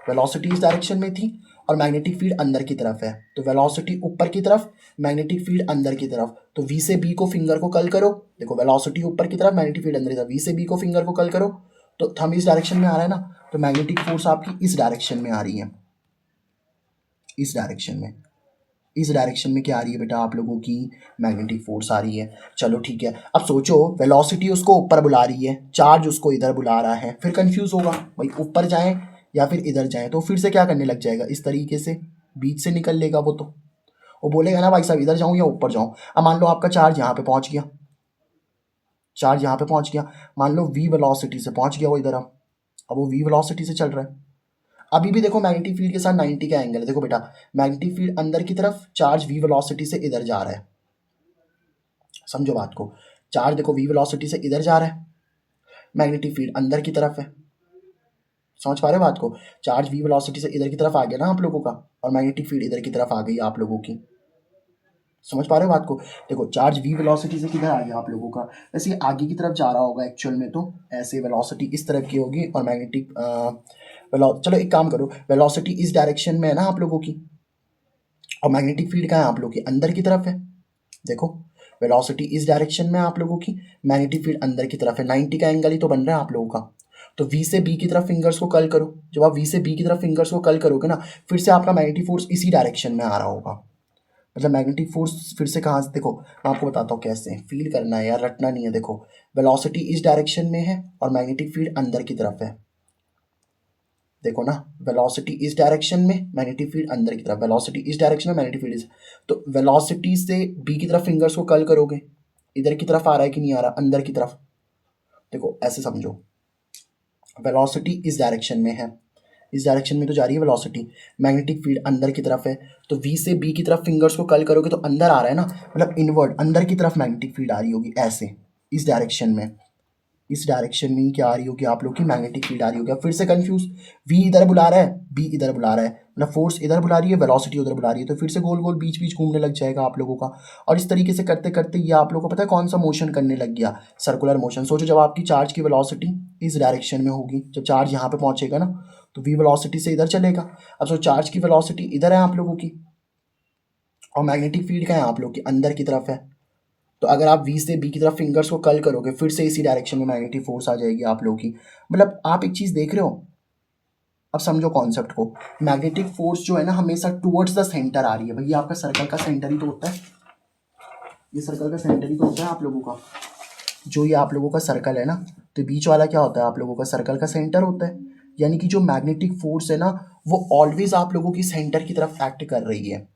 वेलोसिटी इस डायरेक्शन में थी, और मैग्नेटिक फील्ड अंदर की तरफ है, तो वेलोसिटी ऊपर की तरफ, मैग्नेटिक फील्ड अंदर की तरफ। तो v से b को फिंगर को कल करो, देखो वेलोसिटी ऊपर की तरफ, मैग्नेटिक फील्ड अंदर की तरफ, v से b को फिंगर को कल करो, तो थंब इस डायरेक्शन में आ रहा है ना, तो मैग्नेटिक फोर्स आपकी इस डायरेक्शन में आ रही है, इस डायरेक्शन में, इस डायरेक्शन में क्या आ रही है बेटा आप लोगों की, मैग्नेटिक फोर्स आ रही है। चलो ठीक है, अब सोचो वेलोसिटी उसको ऊपर बुला रही है, चार्ज उसको इधर बुला रहा है, फिर कंफ्यूज होगा भाई ऊपर जाएं या फिर इधर जाएं, तो फिर से क्या करने लग जाएगा, इस तरीके से बीच से निकल लेगा वो, तो वो बोलेगा ना भाई साहब इधर जाऊं या ऊपर जाऊं। अब मान लो आपका चार्ज यहाँ पे पहुंच गया, चार्ज यहाँ पे पहुंच गया, मान लो v वेलोसिटी से पहुंच गया वो इधर, अब वो v वेलोसिटी से चल रहा है। अभी भी देखो मैग्नेटिक फील्ड के साथ 90 का एंगल है, देखो बेटा मैग्नेटिक फील्ड अंदर की तरफ, चार्ज v वेलोसिटी से इधर जा रहा है, समझो बात को, चार्ज देखो v वेलोसिटी से इधर जा रहा है, मैग्नेटिक फील्ड अंदर की तरफ है, समझ पा रहे हो बात को, चार्ज v वेलोसिटी से इधर की तरफ आ गया ना आप लोगों का, और मैग्नेटिक फील्ड इधर की तरफ आ गई आप लोगों की, समझ पा रहे हो बात को। देखो चार्ज v वेलोसिटी से किधर आ गया आप लोगों का, वैसे ये आगे की तरफ जा रहा होगा एक्चुअल में, तो ऐसे वेलोसिटी इस तरफ की होगी, और मैग्नेटिक चलो एक काम करो, वेलोसिटी इस डायरेक्शन में है ना आप लोगों की, और मैग्नेटिक फील्ड का है आप लोगों की अंदर की तरफ है, देखो वेलोसिटी इस डायरेक्शन में आप लोगों की, मैग्नेटिक फील्ड अंदर की तरफ है, 90 का एंगल ही तो बन रहा है आप लोगों का। तो v से b की तरफ फिंगर्स को कल करो, जब आप v से b की तरफ फिंगर्स को कल करोगे ना, फिर से आपका मैग्नेटिक फोर्स इसी डायरेक्शन में आ रहा होगा, मतलब मैग्नेटिक फोर्स फिर से कहाँ से, देखो मैं आपको बताता हूँ कैसे फील करना है यार, रटना नहीं है। देखो वेलोसिटी इस डायरेक्शन में है और मैग्नेटिक फील्ड अंदर की तरफ है, देखो ना, वेलोसिटी इस डायरेक्शन में, मैग्नेटिक फील्ड अंदर की तरफ, वेलोसिटी इस डायरेक्शन में, मैग्नेटिक फील्ड इस, तो वेलोसिटी से बी की तरफ फिंगर्स को कर्ल करोगे, इधर की तरफ आ रहा है कि नहीं आ रहा, अंदर की तरफ। देखो ऐसे समझो, वेलोसिटी इस डायरेक्शन में है, इस डायरेक्शन में तो जा रही है वेलोसिटी, मैग्नेटिक फील्ड अंदर की तरफ है, तो वी से बी की तरफ फिंगर्स को कर्ल करोगे तो अंदर आ रहा है ना, मतलब इनवर्ड अंदर की तरफ मैग्नेटिक फील्ड आ रही होगी ऐसे, इस डायरेक्शन में, इस डायरेक्शन में क्या आ रही होगी आप लोग की मैग्नेटिक फील्ड आ रही होगी। अब फिर से कंफ्यूज, वी इधर बुला रहा है, बी इधर बुला रहा है, मतलब फोर्स इधर बुला रही है, वेलोसिटी उधर बुला रही है, तो फिर से गोल गोल बीच बीच घूमने लग जाएगा आप लोगों का। और इस तरीके से करते करते ये आप लोगों को पता है कौन सा मोशन करने लग गया, सर्कुलर मोशन। सोचो जब आपकी चार्ज की वेलोसिटी इस डायरेक्शन में होगी, जब चार्ज यहाँ पे पहुंचेगा ना, तो वी वेलोसिटी से इधर चलेगा। अब सो चार्ज की वेलोसिटी इधर है आप लोगों की, और मैग्नेटिक फील्ड का है आप लोग की अंदर की तरफ है, तो अगर आप वी से बी की तरफ फिंगर्स को कर्ल करोगे, फिर से इसी डायरेक्शन में मैग्नेटिक फोर्स आ जाएगी आप लोगों की। मतलब आप एक चीज़ देख रहे हो, अब समझो कॉन्सेप्ट को, मैग्नेटिक फोर्स जो है ना हमेशा टुवर्ड्स द सेंटर आ रही है। भैया आपका सर्कल का सेंटर ही तो होता है, ये सर्कल का सेंटर ही तो होता है आप लोगों का, जो ये आप लोगों का सर्कल है ना, तो बीच वाला क्या होता है आप लोगों का, सर्कल का सेंटर होता है। यानी कि जो मैग्नेटिक फोर्स है ना, वो ऑलवेज आप लोगों की सेंटर की तरफ एक्ट कर रही है।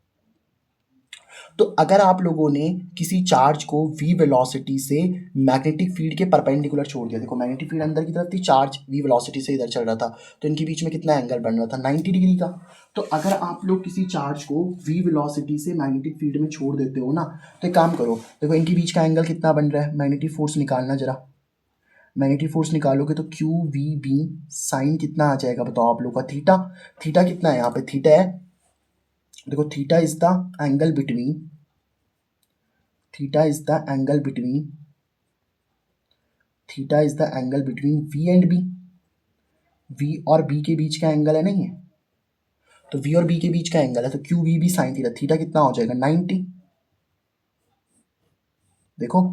तो अगर आप लोगों ने किसी चार्ज को v वेलोसिटी से मैग्नेटिक फील्ड के परपेंडिकुलर छोड़ दिया, देखो मैग्नेटिक फील्ड अंदर की तरफ थी, चार्ज v वेलोसिटी से इधर चल रहा था, तो इनके बीच में कितना एंगल बन रहा था, 90 डिग्री का। तो अगर आप लोग किसी चार्ज को v वेलोसिटी से मैग्नेटिक फील्ड में छोड़ देते हो ना, तो एक काम करो, देखो इनके बीच का एंगल कितना बन रहा है, मैग्नेटिक फोर्स निकालना जरा, मैग्नेटिक फोर्स निकालोगे तो क्यू वी बी साइन कितना आ जाएगा बताओ आप लोग का, थीटा, थीटा कितना है यहाँ पे, थीटा है, देखो theta is the angle between, theta is the angle between, theta is the angle between v and b, v और b के बीच का एंगल है नहीं है, तो v और b के बीच का एंगल है, तो Q V B sine theta, theta कितना हो जाएगा 90। देखो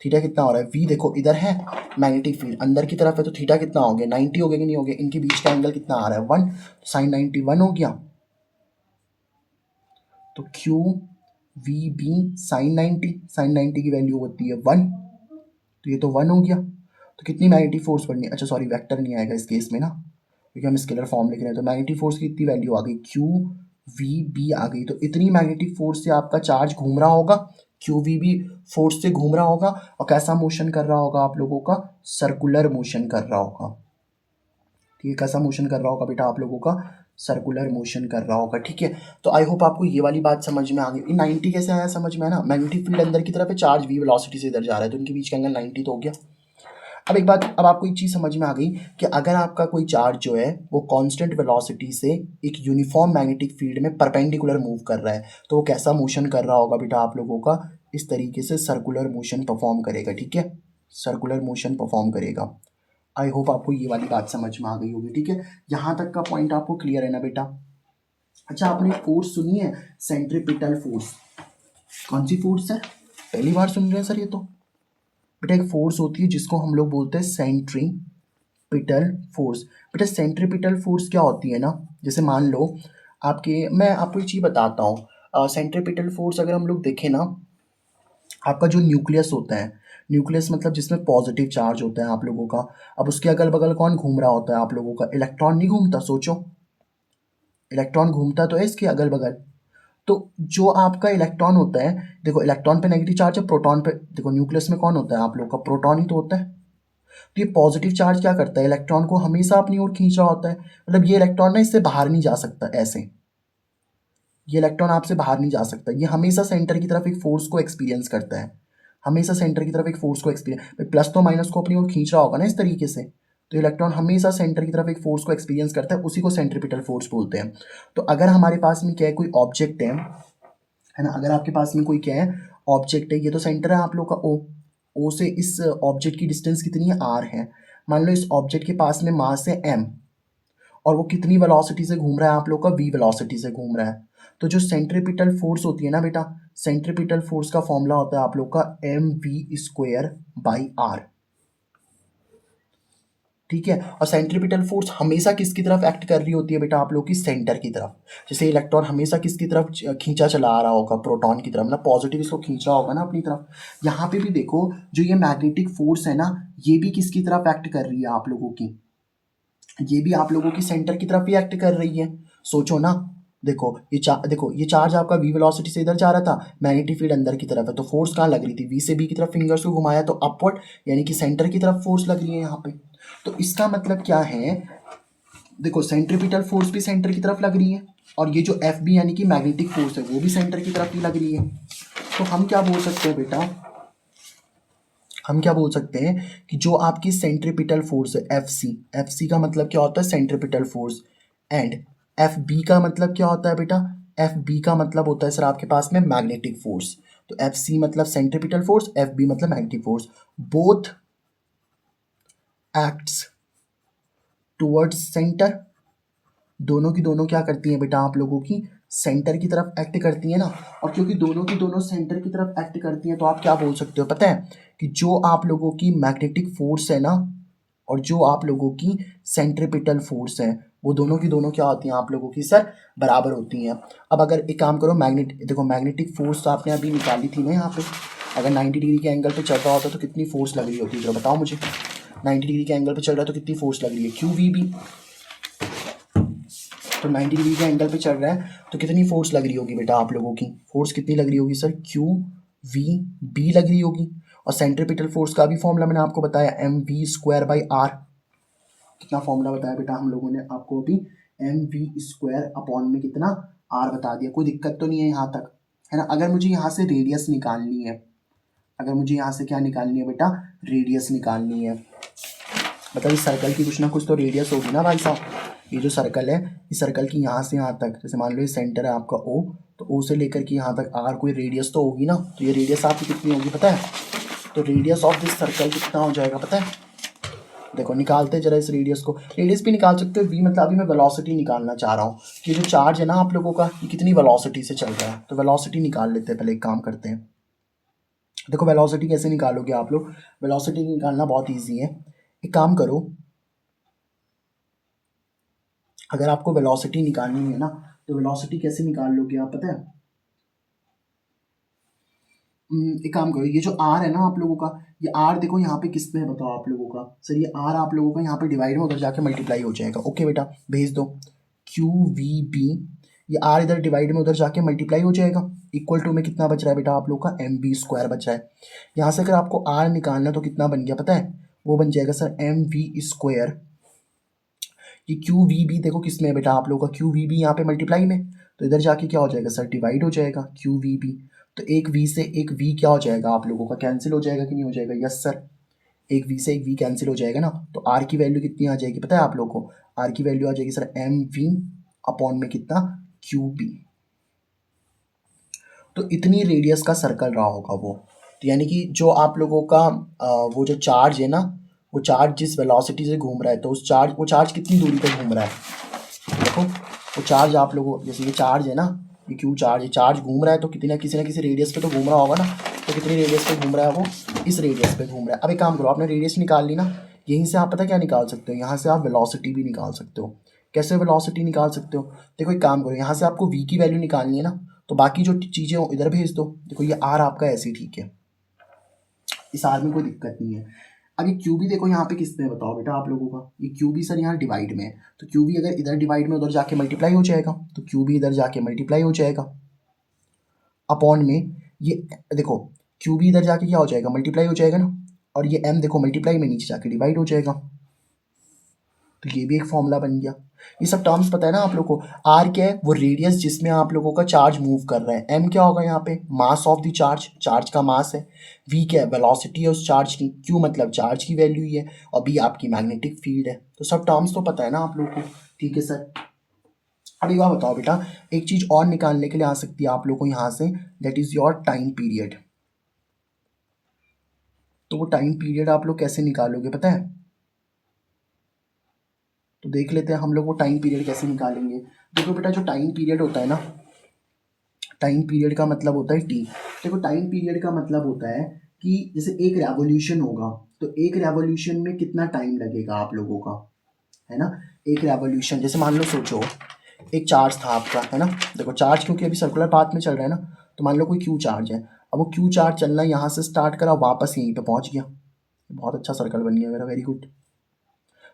थीटा कितना हो रहा है, v देखो इधर है मैग्नेटिक फील्ड अंदर की तरफ है, तो थीटा कितना हो गया 90 हो गया कि नहीं हो गया, इनके बीच का एंगल कितना आ रहा है 1, साइन 90 1 हो गया, तो Q V B sine 90, sine 90 की वैल्यू होती है 1, तो ये तो 1 हो गया। तो कितनी मैग्नेटिक फोर्स पड़नी है, अच्छा सॉरी वेक्टर नहीं आएगा इस केस में ना, क्योंकि हम स्केलर फॉर्म लिख रहे हैं, तो मैग्नेटिक फोर्स की इतनी वैल्यू आ गई, क्यू वी बी आ गई, तो इतनी मैग्नेटिक फोर्स से आपका चार्ज घूम रहा होगा, क्यू वी बी फोर्स से घूम रहा होगा, और कैसा मोशन कर रहा होगा आप लोगों का, सर्कुलर मोशन कर रहा होगा। ठीक है, कैसा मोशन कर रहा होगा बेटा आप लोगों का, सर्कुलर मोशन कर रहा होगा। ठीक है, तो आई होप आपको ये वाली बात समझ में आ गई। 90 कैसे आया समझ में, है ना, मैग्नेटिक फील्ड अंदर की तरफ है, चार्ज वी वेलोसिटी से इधर जा रहा है, तो इनके बीच का एंगल 90 तो हो गया। अब एक बात, अब आपको एक चीज़ समझ में आ गई कि अगर आपका कोई चार्ज जो है वो कांस्टेंट वेलोसिटी से एक यूनिफॉर्म मैग्नेटिक फील्ड में परपेंडिकुलर मूव कर रहा है, तो वो कैसा मोशन कर रहा होगा बेटा आप लोगों का, इस तरीके से सर्कुलर मोशन परफॉर्म करेगा। ठीक है, सर्कुलर मोशन परफॉर्म करेगा। आई होप आपको ये वाली बात समझ में आ गई होगी। ठीक है, यहाँ तक का पॉइंट आपको क्लियर है ना बेटा। अच्छा, आपने फोर्स सुनी है, सेंट्रीपिटल फोर्स, कौन सी फोर्स है, पहली बार सुन रहे हैं सर ये तो। बेटा एक फोर्स होती है जिसको हम लोग बोलते हैं सेंट्रीपिटल फोर्स। बेटा सेंट्रीपिटल फोर्स क्या होती है ना, जैसे मान लो आपके, मैं आपको एक चीज़ बताता हूँ, सेंट्रीपिटल फोर्स अगर हम लोग देखें ना, आपका जो न्यूक्लियस होता है, न्यूक्लियस मतलब जिसमें पॉजिटिव चार्ज होता है आप लोगों का, अब उसके अगल बगल कौन घूम रहा होता है आप लोगों का, इलेक्ट्रॉन नहीं घूमता, सोचो इलेक्ट्रॉन घूमता तो है इसके अगल बगल। तो जो आपका इलेक्ट्रॉन होता है, देखो इलेक्ट्रॉन पे नेगेटिव चार्ज है, प्रोटॉन पे, देखो न्यूक्लियस में कौन होता है आप लोग का, प्रोटॉन ही तो होता है। तो ये पॉजिटिव चार्ज क्या करता है, इलेक्ट्रॉन को हमेशा अपनी ओर खींच रहा होता है, मतलब ये इलेक्ट्रॉन ना इससे बाहर नहीं जा सकता, ऐसे ये इलेक्ट्रॉन आपसे बाहर नहीं जा सकता, ये हमेशा सेंटर की तरफ एक फोर्स को एक्सपीरियंस करता है, हमेशा सेंटर की तरफ एक फोर्स को एक्सपीरियंस, प्लस तो माइनस को अपनी ओर खींच रहा होगा ना इस तरीके से, तो इलेक्ट्रॉन हमेशा सेंटर की तरफ एक फोर्स को एक्सपीरियंस करता है, उसी को सेंट्रीपिटल फोर्स बोलते हैं। तो अगर हमारे पास में क्या है, कोई ऑब्जेक्ट है ना, अगर आपके पास में कोई क्या है, ऑब्जेक्ट है, ये तो सेंटर है आप लोग का ओ, ओ से इस ऑब्जेक्ट की डिस्टेंस कितनी है, आर है। मान लो इस ऑब्जेक्ट के पास में मास है एम, और वो कितनी वेलोसिटी से घूम रहा है आप लोग का, वी वेलोसिटी से घूम रहा है। तो जो सेंट्रीपिटल फोर्स होती है ना बेटा, सेंट्रीपिटल फोर्स का फॉर्मूला होता है आप लोग का M V square by R. ठीक है, और सेंट्रीपिटल फोर्स हमेशा किसकी तरफ एक्ट कर रही होती है बेटा आप लोग की, सेंटर की तरफ। जैसे इलेक्ट्रॉन हमेशा किसकी तरफ खींचा चला आ रहा होगा, प्रोटॉन की तरफ, मतलब पॉजिटिव इसको खींच रहा होगा ना अपनी तरफ। यहाँ पे भी देखो जो ये मैग्नेटिक फोर्स है ना, ये भी किसकी तरफ एक्ट कर रही है आप लोगों की, ये भी आप लोगों की सेंटर की तरफ ही एक्ट कर रही है। सोचो ना, देखो ये चार्ज आपका v वेलोसिटी से इधर जा रहा था, मैग्नेटिक फील्ड अंदर की तरफ है, तो फोर्स कहाँ लग रही थी, v से b की तरफ फिंगर्स को घुमाया तो अपवर्ड, यानी कि सेंटर की तरफ फोर्स लग रही है यहाँ पे। तो इसका मतलब क्या है, देखो सेंट्रीपिटल फोर्स भी सेंटर की तरफ लग रही है, और ये जो एफ बी यानी कि मैग्नेटिक फोर्स है वो भी सेंटर की तरफ ही लग रही है। तो हम क्या बोल सकते हैं बेटा, हम क्या बोल सकते हैं कि जो आपकी सेंट्रीपिटल फोर्स है एफ सी का मतलब क्या होता है, centripetal force, and F B का मतलब क्या होता है बेटा, एफ बी का मतलब होता है सर आपके पास में मैग्नेटिक फोर्स। तो एफ सी मतलब सेंट्रीपिटल फोर्स, एफ बी मतलब magnetic force, both acts towards centre. दोनों की दोनों क्या करती हैं बेटा, आप लोगों की सेंटर की तरफ एक्ट करती है ना। और क्योंकि दोनों की दोनों सेंटर की तरफ एक्ट करती हैं, तो आप क्या बोल सकते हो पता है, कि जो आप लोगों की मैग्नेटिक फोर्स है ना, और जो आप लोगों की सेंट्रीपिटल फोर्स है, वो दोनों की दोनों क्या होती हैं आप लोगों की सर, बराबर होती हैं। अब अगर एक काम करो, देखो मैग्नेटिक फोर्स तो आपने अभी निकाली थी ना यहाँ पे, अगर 90 डिग्री के एंगल पे चल रहा होता तो कितनी फोर्स लग रही होती है, जरा बताओ मुझे। 90 डिग्री के एंगल पे चल रहा है तो कितनी फोर्स लग रही है, क्यू वी बी। तो 90 डिग्री के एंगल पे चल रहा है तो कितनी फोर्स लग रही होगी बेटा आप लोगों की, फोर्स कितनी लग रही होगी सर, क्यू वी बी लग रही होगी। और सेंट्रीपिटल फोर्स का भी फॉर्मूला मैंने आपको बताया, M V square by R. कितना फॉर्मूला बताया बेटा हम लोगों ने आपको अभी, M V square upon M कितना, आर बता दिया। कोई दिक्कत तो नहीं है यहाँ तक, है ना। अगर मुझे यहाँ से रेडियस निकालनी है, अगर मुझे यहाँ से क्या निकालनी है बेटा, रेडियस निकालनी है, मतलब इस सर्कल की कुछ ना कुछ तो रेडियस होगी ना भाई साहब। ये जो सर्कल है, इस सर्कल की यहाँ से यहाँ तक, जैसे मान लो ये सेंटर है आपका ओ, तो ओ से लेकर के यहाँ तक आर, कोई रेडियस तो होगी ना। तो ये रेडियस आपकी कितनी होगी पता है, तो रेडियस ऑफ दिस सर्कल कितना हो जाएगा पता है। देखो निकालते जरा इस रेडियस को, रेडियस भी निकाल सकते हो, वी मतलब अभी मैं वेलोसिटी निकालना चाह रहा हूँ कि जो चार्ज है ना आप लोगों का, ये कितनी वेलोसिटी से चल रहा है। तो वेलोसिटी निकाल लेते हैं, पहले एक काम करते हैं। देखो वेलोसिटी कैसे निकालोगे आप लोग, वेलोसिटी निकालना बहुत ईजी है। एक काम करो, अगर आपको वेलोसिटी निकालनी है ना, तो वेलोसिटी कैसे निकाल लोगे आप पता है। एक काम करो, ये जो आर है ना आप लोगों का, ये आर देखो यहाँ पे किस में है बताओ आप लोगों का, सर ये आर आप लोगों का यहाँ पे डिवाइड में उधर जाके मल्टीप्लाई हो जाएगा। ओके बेटा भेज दो, क्यू वी बी, ये आर इधर डिवाइड में उधर जाके मल्टीप्लाई हो जाएगा, इक्वल टू में कितना बच रहा है बेटा आप लोग का, एम बी स्क्वायर बच रहा है। यहाँ से अगर आपको आर निकालना तो कितना बन गया पता है, वो बन जाएगा सर एम वी स्क्वायर। ये क्यू वी बी देखो किस में है बेटा आप लोगों का, क्यू वी बी यहाँ पे मल्टीप्लाई में, तो इधर जाके क्या हो जाएगा सर, डिवाइड हो जाएगा क्यू वी बी। तो एक वी से एक वी क्या हो जाएगा आप लोगों का, कैंसिल हो जाएगा कि नहीं हो जाएगा, यस सर। एक वी से एक वी कैंसिल हो जाएगा ना, तो आर की वैल्यू कितनी आ जाएगी पता है आप लोगों को, आर की वैल्यू आ जाएगी sir M we upon M कितना, क्यू बी। तो इतनी रेडियस का सर्कल रहा होगा वो। तो यानी कि जो आप लोगों का वो जो चार्ज है ना, वो चार्ज जिस वेलोसिटी से घूम रहा है, तो उस चार्ज, वो चार्ज कितनी दूरी पर घूम रहा है। देखो वो चार्ज आप लोगों, जैसे ये चार्ज है ना, ये क्यू चार्ज, ये चार्ज घूम रहा है तो कितनी ना किसी रेडियस पे तो घूम रहा होगा ना। तो कितनी रेडियस पे घूम रहा है वो, इस रेडियस पे घूम रहा है। अब एक काम करो, आपने रेडियस निकाल ली ना, यहीं से आप पता क्या निकाल सकते हो, यहाँ से आप वेलोसिटी भी निकाल सकते हो। कैसे वेलोसिटी निकाल सकते हो, देखो एक काम करो, यहाँ से आपको वी की वैल्यू निकालनी है ना, तो बाकी जो चीज़ें हो इधर भेज दो। देखो ये आर आपका ऐसे ही ठीक है, इस आर में कोई दिक्कत नहीं है। अब ये क्यू भी देखो यहाँ पे किस में है बताओ बेटा आप लोगों का, ये क्यू भी सर यहाँ डिवाइड में है, तो क्यू भी अगर इधर डिवाइड में उधर जाके मल्टीप्लाई हो जाएगा, तो क्यू भी इधर जाके मल्टीप्लाई हो जाएगा अपॉन में ये, देखो क्यू भी इधर जाके क्या हो जाएगा, मल्टीप्लाई हो जाएगा ना, और ये एम देखो मल्टीप्लाई में नीचे जाके डिवाइड हो जाएगा। तो ये भी एक फॉर्मूला बन गया। ये सब टर्म्स पता है ना आप लोगों को। आर क्या है, वो रेडियस जिसमें आप लोगों का चार्ज मूव कर रहा है। एम क्या होगा यहाँ पे, mass of the charge, charge का मास है। वी क्या है, वेलोसिटी है उस चार्ज की। क्यू मतलब चार्ज की वैल्यू ही है, और बी आपकी मैग्नेटिक फील्ड है। तो सब टर्म्स तो पता है ना आप लोगों को, ठीक है सर। अब एक बात बताओ बेटा, एक चीज और निकालने के लिए आ सकती है आप लोगों को यहाँ से, that is your time period. तो वो टाइम पीरियड आप लोग कैसे निकालोगे पता है, तो देख लेते हैं हम लोग वो टाइम पीरियड कैसे निकालेंगे। देखो बेटा जो टाइम पीरियड होता है ना, टाइम पीरियड का मतलब होता है टी। देखो टाइम पीरियड का मतलब होता है कि जैसे एक रेवोल्यूशन होगा, तो एक रेवोल्यूशन में कितना टाइम लगेगा आप लोगों का, है ना। एक रेवोल्यूशन, जैसे मान लो सोचो एक चार्ज था आपका, है ना। देखो चार्ज क्योंकि अभी सर्कुलर पाथ में चल रहा है ना, तो मान लो कोई क्यू चार्ज है। अब वो क्यू चार्ज चलना यहाँ से स्टार्ट करा, वापस यहीं पे पहुँच गया। बहुत अच्छा सर्कल बन गया मेरा, वेरी गुड।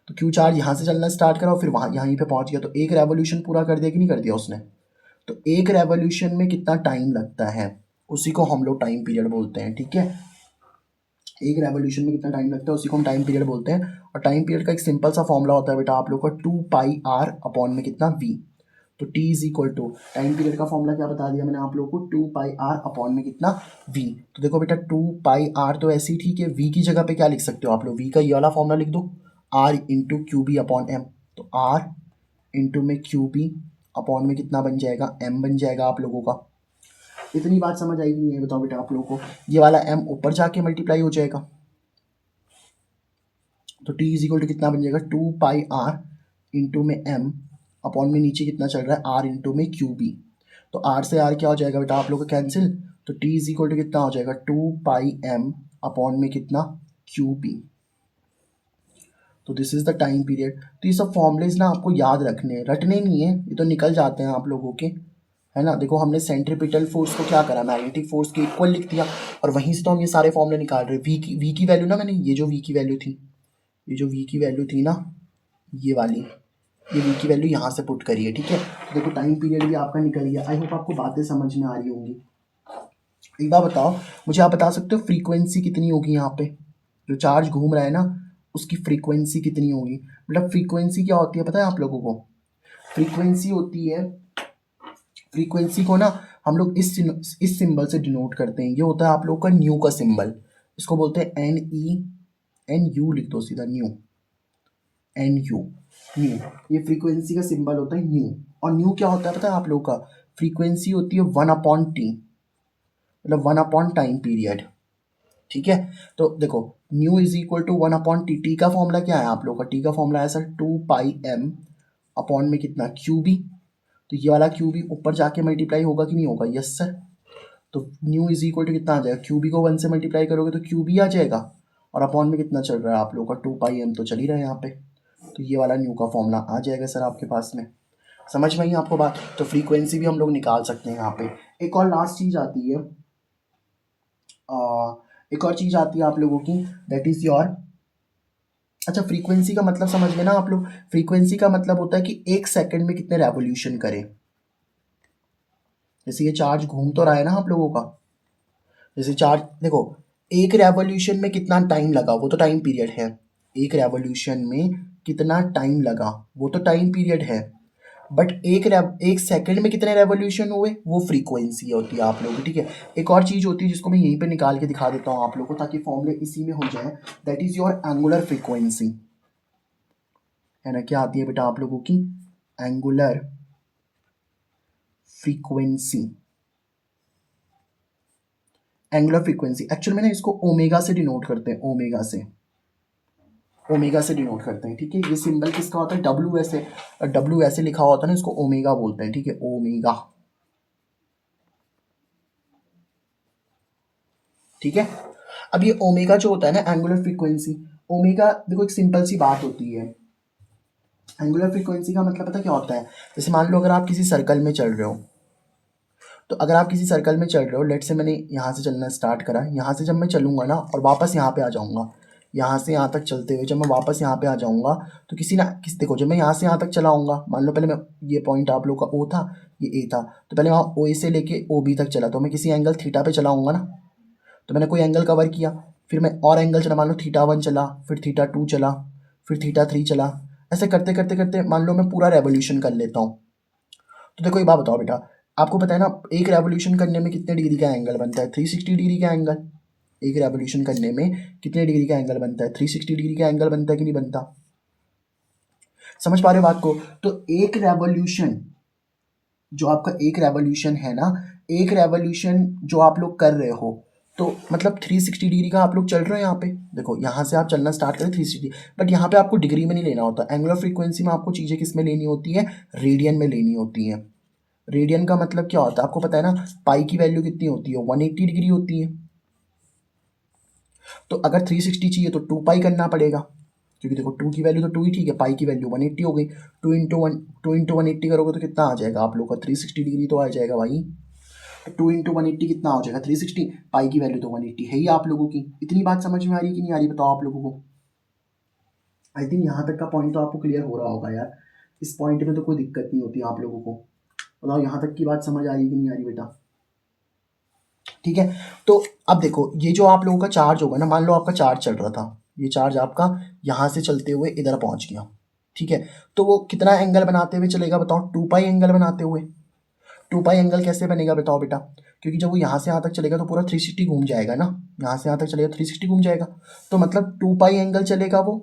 तो क्यू चार्ज यहाँ से चलना स्टार्ट करा और फिर वहाँ यहीं पे पहुँच गया, तो एक रेवोल्यूशन पूरा कर दिया कि नहीं कर दिया उसने। तो एक रेवोल्यूशन में कितना टाइम लगता है, उसी को हम लोग टाइम पीरियड बोलते हैं। ठीक है, एक रेवोल्यूशन में कितना टाइम लगता है उसी को हम टाइम पीरियड बोलते हैं। और टाइम पीरियड का एक सिंपल सा फॉर्मूला होता है बेटा आप लोग का 2πr अपॉन में कितना v। तो t is equal to, time period का फॉर्मूला क्या बता दिया मैंने आप लोगों को, 2πr अपॉन में कितना v। तो देखो बेटा 2πr तो ऐसे ही ठीक है, v की जगह पे क्या लिख सकते हो आप लोग, v का ये वाला फॉर्मूला लिख दो, r into Q B upon M. तो r इंटू में क्यू बी अपॉन में कितना बन जाएगा, m बन जाएगा आप लोगों का। इतनी बात समझ आएगी नहीं है बताओ बेटा आप लोगों को, ये वाला m ऊपर जाके मल्टीप्लाई हो जाएगा, तो t इज इक्वल टू कितना बन जाएगा, 2πr इंटू में m अपॉन में नीचे कितना चल रहा है r इंटू में क्यू बी। तो r से r क्या हो जाएगा बेटा आप लोग का कैंसिल, तो t इज इक्वल टू कितना हो जाएगा 2πm अपॉन में कितना क्यू बी। तो this is the time period. तो ये सब फॉर्मूलेज ना आपको याद रखने हैं, रटने नहीं है, ये तो निकल जाते हैं आप लोगों के, है ना। देखो हमने सेंट्रीपिटल फोर्स को क्या करा, मैग्नेटिक फोर्स के इक्वल लिख दिया, और वहीं से तो हम ये सारे फॉर्मूले निकाल रहे हैं। वी की वैल्यू ना, मैंने ये जो वी की वैल्यू थी, ये जो वी की वैल्यू थी ना, ये वाली, ये वी की वैल्यू यहाँ से पुट करिए। ठीक है, तो देखो टाइम पीरियड भी आपका निकल गया। आई होप आपको बातें समझ में आ रही होंगी। एक बार बताओ मुझे, आप बता सकते हो फ्रीक्वेंसी कितनी होगी यहाँ पे, जो चार्ज घूम रहा है ना उसकी फ्रीक्वेंसी कितनी होगी। मतलब फ्रीक्वेंसी क्या होती है पता है आप लोगों को, फ्रीक्वेंसी होती है, फ्रीक्वेंसी को ना हम लोग इस सिंबल से डिनोट करते हैं। ये होता है आप लोगों का न्यू का सिंबल, इसको बोलते हैं NU लिख दो सीधा, न्यू, NU, न्यू। ये फ्रीक्वेंसी का सिंबल होता है न्यू। और न्यू क्या होता है पता है आप लोगों का, फ्रीक्वेंसी होती है 1/t, मतलब 1/टाइम पीरियड। ठीक है, तो देखो nu is equal to 1/t। T का फॉर्मूला क्या है आप लोगों का, टी का फॉर्मूला है सर 2πm अपॉन में कितना क्यू बी। तो ये वाला क्यू बी ऊपर जाके मल्टीप्लाई होगा कि नहीं होगा, यस सर। तो न्यू इज इक्वल टू कितना आ जाएगा, क्यू बी को 1 से मल्टीप्लाई करोगे तो क्यू बी आ जाएगा, और अपॉन में कितना चल रहा है आप लोगों का 2πm, तो चल ही रहा है यहाँ पे। तो ये वाला न्यू का फॉर्मूला आ जाएगा सर आपके पास में। समझ में आई आपको बात। तो फ्रीक्वेंसी भी हम लोग निकाल सकते हैं यहाँ पे। एक और लास्ट चीज़ आती है, एक और चीज़ आती है आप लोगों की, दैट इज़ योर, अच्छा फ्रीक्वेंसी का मतलब समझ लेना आप लोग। फ्रीक्वेंसी का मतलब होता है कि एक सेकंड में कितने रेवोल्यूशन करें। जैसे ये चार्ज घूम तो रहा है ना आप लोगों का, जैसे चार्ज देखो, एक रेवोल्यूशन में कितना टाइम लगा वो तो टाइम पीरियड है, एक रेवोल्यूशन में कितना टाइम लगा वो तो टाइम पीरियड है, बट एक सेकंड में कितने रेवोल्यूशन हुए वो फ्रीक्वेंसी होती है आप लोगों की। ठीक है, एक और चीज़ होती है जिसको मैं यहीं पे निकाल के दिखा देता हूँ आप लोगों को, ताकि फॉर्मूले इसी में हो जाए, that is your angular frequency, है ना। क्या आती है बेटा आप लोगों की, angular frequency. Angular frequency actual में ना इसको ओमेगा से डिनोट करते हैं, ओमेगा से, ओमेगा से डिनोट करते हैं। ठीक है, ये सिंबल किसका होता है, डब्ल्यू ऐसे, डब्ल्यू ऐसे लिखा होता है ना, इसको ओमेगा बोलते हैं। ठीक है, ओमेगा। ठीक है, अब ये ओमेगा जो होता है ना, एंगुलर फ्रीक्वेंसी, ओमेगा देखो एक सिंपल सी बात होती है, एंगुलर फ्रीक्वेंसी का मतलब पता क्या होता है। जैसे मान लो अगर आप किसी सर्कल में चल रहे हो, तो अगर आप किसी सर्कल में चल रहे हो, लेट से मैंने यहाँ से चलना स्टार्ट करा, यहाँ से जब मैं चलूँगा ना और वापस यहाँ पे आ जाऊँगा, यहाँ से यहाँ तक चलते हुए जब मैं वापस यहाँ पे आ जाऊँगा, तो देखो जब मैं यहाँ से यहाँ तक चला आऊँगा, मान लो पहले मैं, ये पॉइंट आप लोग का ओ था, ये ए था, तो पहले वहाँ ओ ए से लेके ओ बी तक चला, तो मैं किसी एंगल थीटा पे चलाऊँगा ना, तो मैंने कोई एंगल कवर किया, फिर मैं और एंगल चला, मान लो थीटा 1 चला, फिर थीटा 2 चला, फिर थीटा 3 चला, ऐसे करते करते करते मान लो मैं पूरा रेवोल्यूशन कर लेता हूँ। तो देखो एक बात बताओ बेटा, आपको पता है ना एक रेवोल्यूशन करने में कितने डिग्री का एंगल बनता है, 360 डिग्री का एंगल। एक रेवोल्यूशन करने में कितने डिग्री का एंगल बनता है, 360 डिग्री का एंगल बनता है कि नहीं बनता। समझ पा रहे हो बात को। तो एक रेवोल्यूशन, जो आपका एक रेवोल्यूशन है ना, एक रेवोल्यूशन जो आप लोग कर रहे हो, तो मतलब 360 डिग्री का आप लोग चल रहे हो। यहाँ पे देखो, यहाँ से आप चलना स्टार्ट करें 360, बट यहाँ पे आपको डिग्री में नहीं लेना होता। एंगुलर फ्रीक्वेंसी में आपको चीज़ें किस में लेनी होती है, रेडियन में लेनी होती है। रेडियन का मतलब क्या होता है आपको पता है ना, पाई की वैल्यू कितनी होती है, 180 डिग्री होती है। तो अगर 360 चाहिए तो 2 पाई करना पड़ेगा, क्योंकि देखो 2 की वैल्यू तो 2 ही ठीक है, पाई की वैल्यू 180 हो गई। 2 इंटू 180 करोगे तो कितना आ जाएगा आप लोग का, 360 डिग्री तो आ जाएगा भाई। तो 2 इंटू 180 कितना हो जाएगा, 360। पाई की वैल्यू तो 180 है ही आप लोगों की। इतनी बात समझ में आ रही है कि नहीं आ रही, बताओ आप लोगों को। आई थिंक यहाँ तक का पॉइंट तो आपको क्लियर हो रहा होगा यार। इस पॉइंट में तो कोई दिक्कत नहीं होती आप लोगों को। बताओ यहाँ तक की बात समझ आ रही कि नहीं आ रही बेटा? ठीक है। तो अब देखो ये जो आप लोगों का चार्ज होगा ना, मान लो आपका चार्ज चल रहा था, ये चार्ज आपका यहाँ से चलते हुए इधर पहुँच गया, ठीक है। तो वो कितना एंगल बनाते हुए चलेगा बताओ? 2 पाई एंगल बनाते हुए। 2 पाई एंगल कैसे बनेगा बताओ बेटा? क्योंकि जब वो यहाँ से यहाँ तक चलेगा तो पूरा 360 घूम जाएगा ना, यहाँ से यहाँ तक चलेगा 360 घूम जाएगा। तो मतलब 2 पाई एंगल चलेगा वो,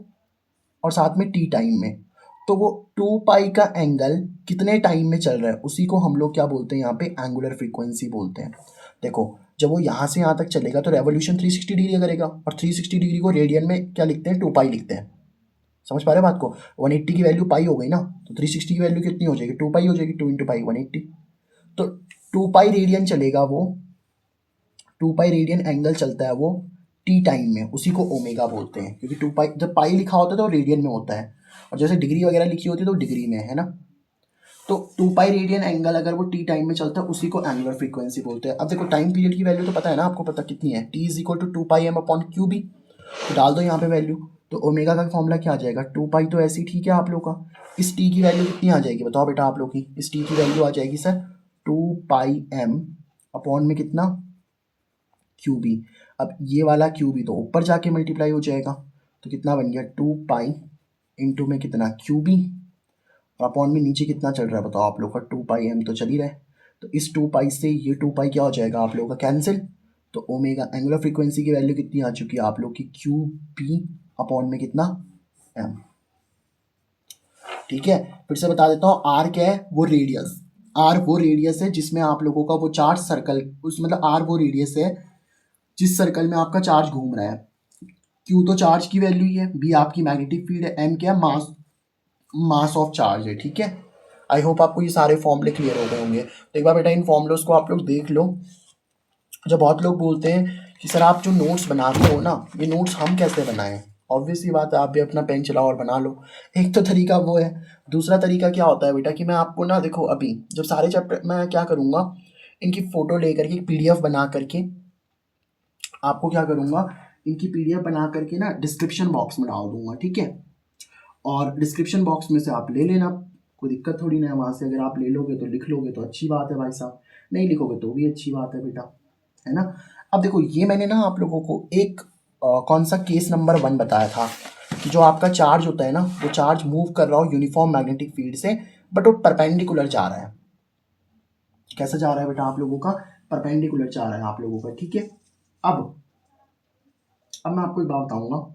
और साथ में टी टाइम में। तो वो 2 पाई का एंगल कितने टाइम में चल रहा है उसी को हम लोग क्या बोलते हैं यहाँ पे? एंगुलर फ्रीक्वेंसी बोलते हैं। देखो जब वो यहाँ से यहाँ तक चलेगा तो रेवोल्यूशन 360 डिग्री करेगा, और 360 डिग्री को रेडियन में क्या लिखते हैं? 2 पाई लिखते हैं। समझ पा रहे बात को? 180 की वैल्यू पाई हो गई ना, तो 360 की वैल्यू कितनी हो जाएगी? 2 पाई हो जाएगी। 2 × पाई 180। तो 2 पाई रेडियन चलेगा वो, 2 पाई रेडियन एंगल चलता है वो टी टाइम में, उसी को ओमेगा बोलते हैं। क्योंकि 2 पाई जब पाई लिखा होता है तो रेडियन में होता है, और जैसे डिग्री वगैरह लिखी होती है तो डिग्री में, है ना। तो 2 पाई रेडियन एंगल अगर वो टी टाइम में चलता है उसी को एंगुलर फ्रीक्वेंसी बोलते हैं। अब देखो टाइम पीरियड की वैल्यू तो पता है ना आपको? पता कितनी है? T = 2 पाई m/क्यू बी। तो डाल दो यहाँ पे वैल्यू, तो ओमेगा का फॉर्मूला क्या आ जाएगा? 2 पाई तो ऐसे ही ठीक है आप लोग का। इस टी की वैल्यू कितनी आ जाएगी बताओ बेटा आप लोग की? इस टी की वैल्यू आ जाएगी सर 2 पाई m में कितना? Q B. अब ये वाला क्यू बी तो ऊपर जाके मल्टीप्लाई हो जाएगा, तो कितना बन गया? 2 पाई इंटू में कितना? क्यू बी, और अपॉन में नीचे कितना चल रहा है बताओ आप लोग का? 2 पाई m तो चल ही रहा है। तो इस 2 पाई से ये 2 पाई क्या हो जाएगा आप लोगों का? कैंसिल। तो ओमेगा एंगुलर फ्रीक्वेंसी की वैल्यू कितनी आ चुकी है आप लोग की? क्यू बी अपॉन में कितना? एम। ठीक है, फिर से बता देता हूँ। आर क्या है? वो रेडियस। आर वो रेडियस है जिसमें आप लोगों का वो चार्ज सर्कल, उस मतलब आर वो रेडियस है जिस सर्कल में आपका चार्ज घूम रहा है। क्यू तो चार्ज की वैल्यू ही है, बी आपकी मैग्नेटिक फील्ड है, एम क्या है? मास, मास ऑफ चार्ज है। ठीक है, आई होप आपको ये सारे फॉर्मूले क्लियर हो गए होंगे। तो एक बार बेटा इन फॉर्मूलों को आप लोग देख लो। जो बहुत लोग बोलते हैं कि सर आप जो नोट्स बनाते हो ना, ये नोट्स हम कैसे बनाएं? ऑब्वियस सी बात है, आप भी अपना पेन चलाओ और बना लो। एक तो तरीका वो है। दूसरा तरीका क्या होता है बेटा कि मैं आपको ना, देखो अभी जब सारे चैप्टर मैं क्या करूँगा, इनकी फ़ोटो लेकर के पीडीएफ बना करके आपको क्या करूँगा, इनकी पीडीएफ बना करके ना डिस्क्रिप्शन बॉक्स में डाल दूंगा। ठीक है, और डिस्क्रिप्शन बॉक्स में से आप ले लेना, कोई दिक्कत थोड़ी ना है। वहाँ से अगर आप ले लोगे तो लिख लोगे तो अच्छी बात है भाई साहब, नहीं लिखोगे तो भी अच्छी बात है बेटा, है ना। अब देखो ये मैंने ना आप लोगों को एक कौन सा केस नंबर 1 बताया था कि जो आपका चार्ज होता है ना, वो चार्ज मूव कर रहा हो यूनिफॉर्म मैग्नेटिक फील्ड से, बट वो परपेंडिकुलर जा रहा है। कैसा जा रहा है बेटा आप लोगों का? परपेंडिकुलर जा रहा है आप लोगों का। ठीक है, अब मैं आपको एक बात बताऊंगा,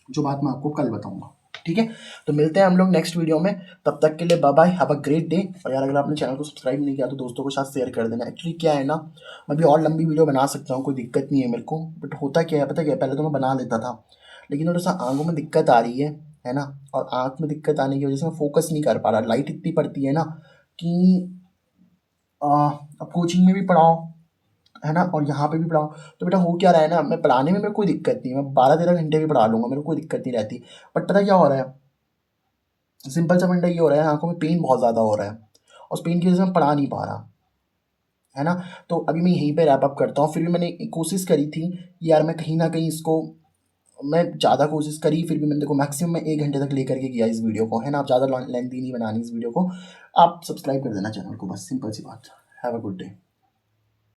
जो बात मैं आपको कल बताऊंगा। ठीक है, तो मिलते हैं हम लोग नेक्स्ट वीडियो में। तब तक के लिए bye bye, have a great day. और यार अगर आपने चैनल को सब्सक्राइब नहीं किया तो दोस्तों के साथ शेयर कर देना। एक्चुअली क्या है ना, मैं भी और लंबी वीडियो बना सकता हूँ, कोई दिक्कत नहीं है मेरे को, बट होता क्या है पता क्या है, पहले तो मैं बना लेता था, लेकिन थोड़ा सा आंखों में दिक्कत आ रही है ना। और आँख में दिक्कत आने की वजह से मैं फोकस नहीं कर पा रहा, लाइट इतनी पड़ती है ना कि अब कोचिंग में भी पढ़ाओ, है ना, और यहाँ पे भी पढ़ाओ। तो बेटा हो क्या रहा है ना, मैं पढ़ाने में मेरे को कोई दिक्कत नहीं है, मैं 12-13 घंटे भी पढ़ा लूँगा, मेरे को कोई दिक्कत नहीं रहती। बट पता क्या हो रहा है, सिंपल सा फंडा ये हो रहा है, आंखों में पेन बहुत ज़्यादा हो रहा है, और उस पेन की वजह से मैं पढ़ा नहीं पा रहा, है ना। तो अभी मैं यहीं पे रैप अप करता हूँ। फिर भी मैंने एक कोशिश करी थी कि यार मैं कहीं ना कहीं इसको, मैं ज़्यादा कोशिश करी, फिर भी मैंने देखो मैक्सिमम मैं 1 घंटे तक लेकर के किया इस वीडियो को, है ना। आप ज़्यादा लेंथी नहीं बनानी इस वीडियो को, आप सब्सक्राइब कर देना चैनल को, बस सिंपल सी बात। Have a good day.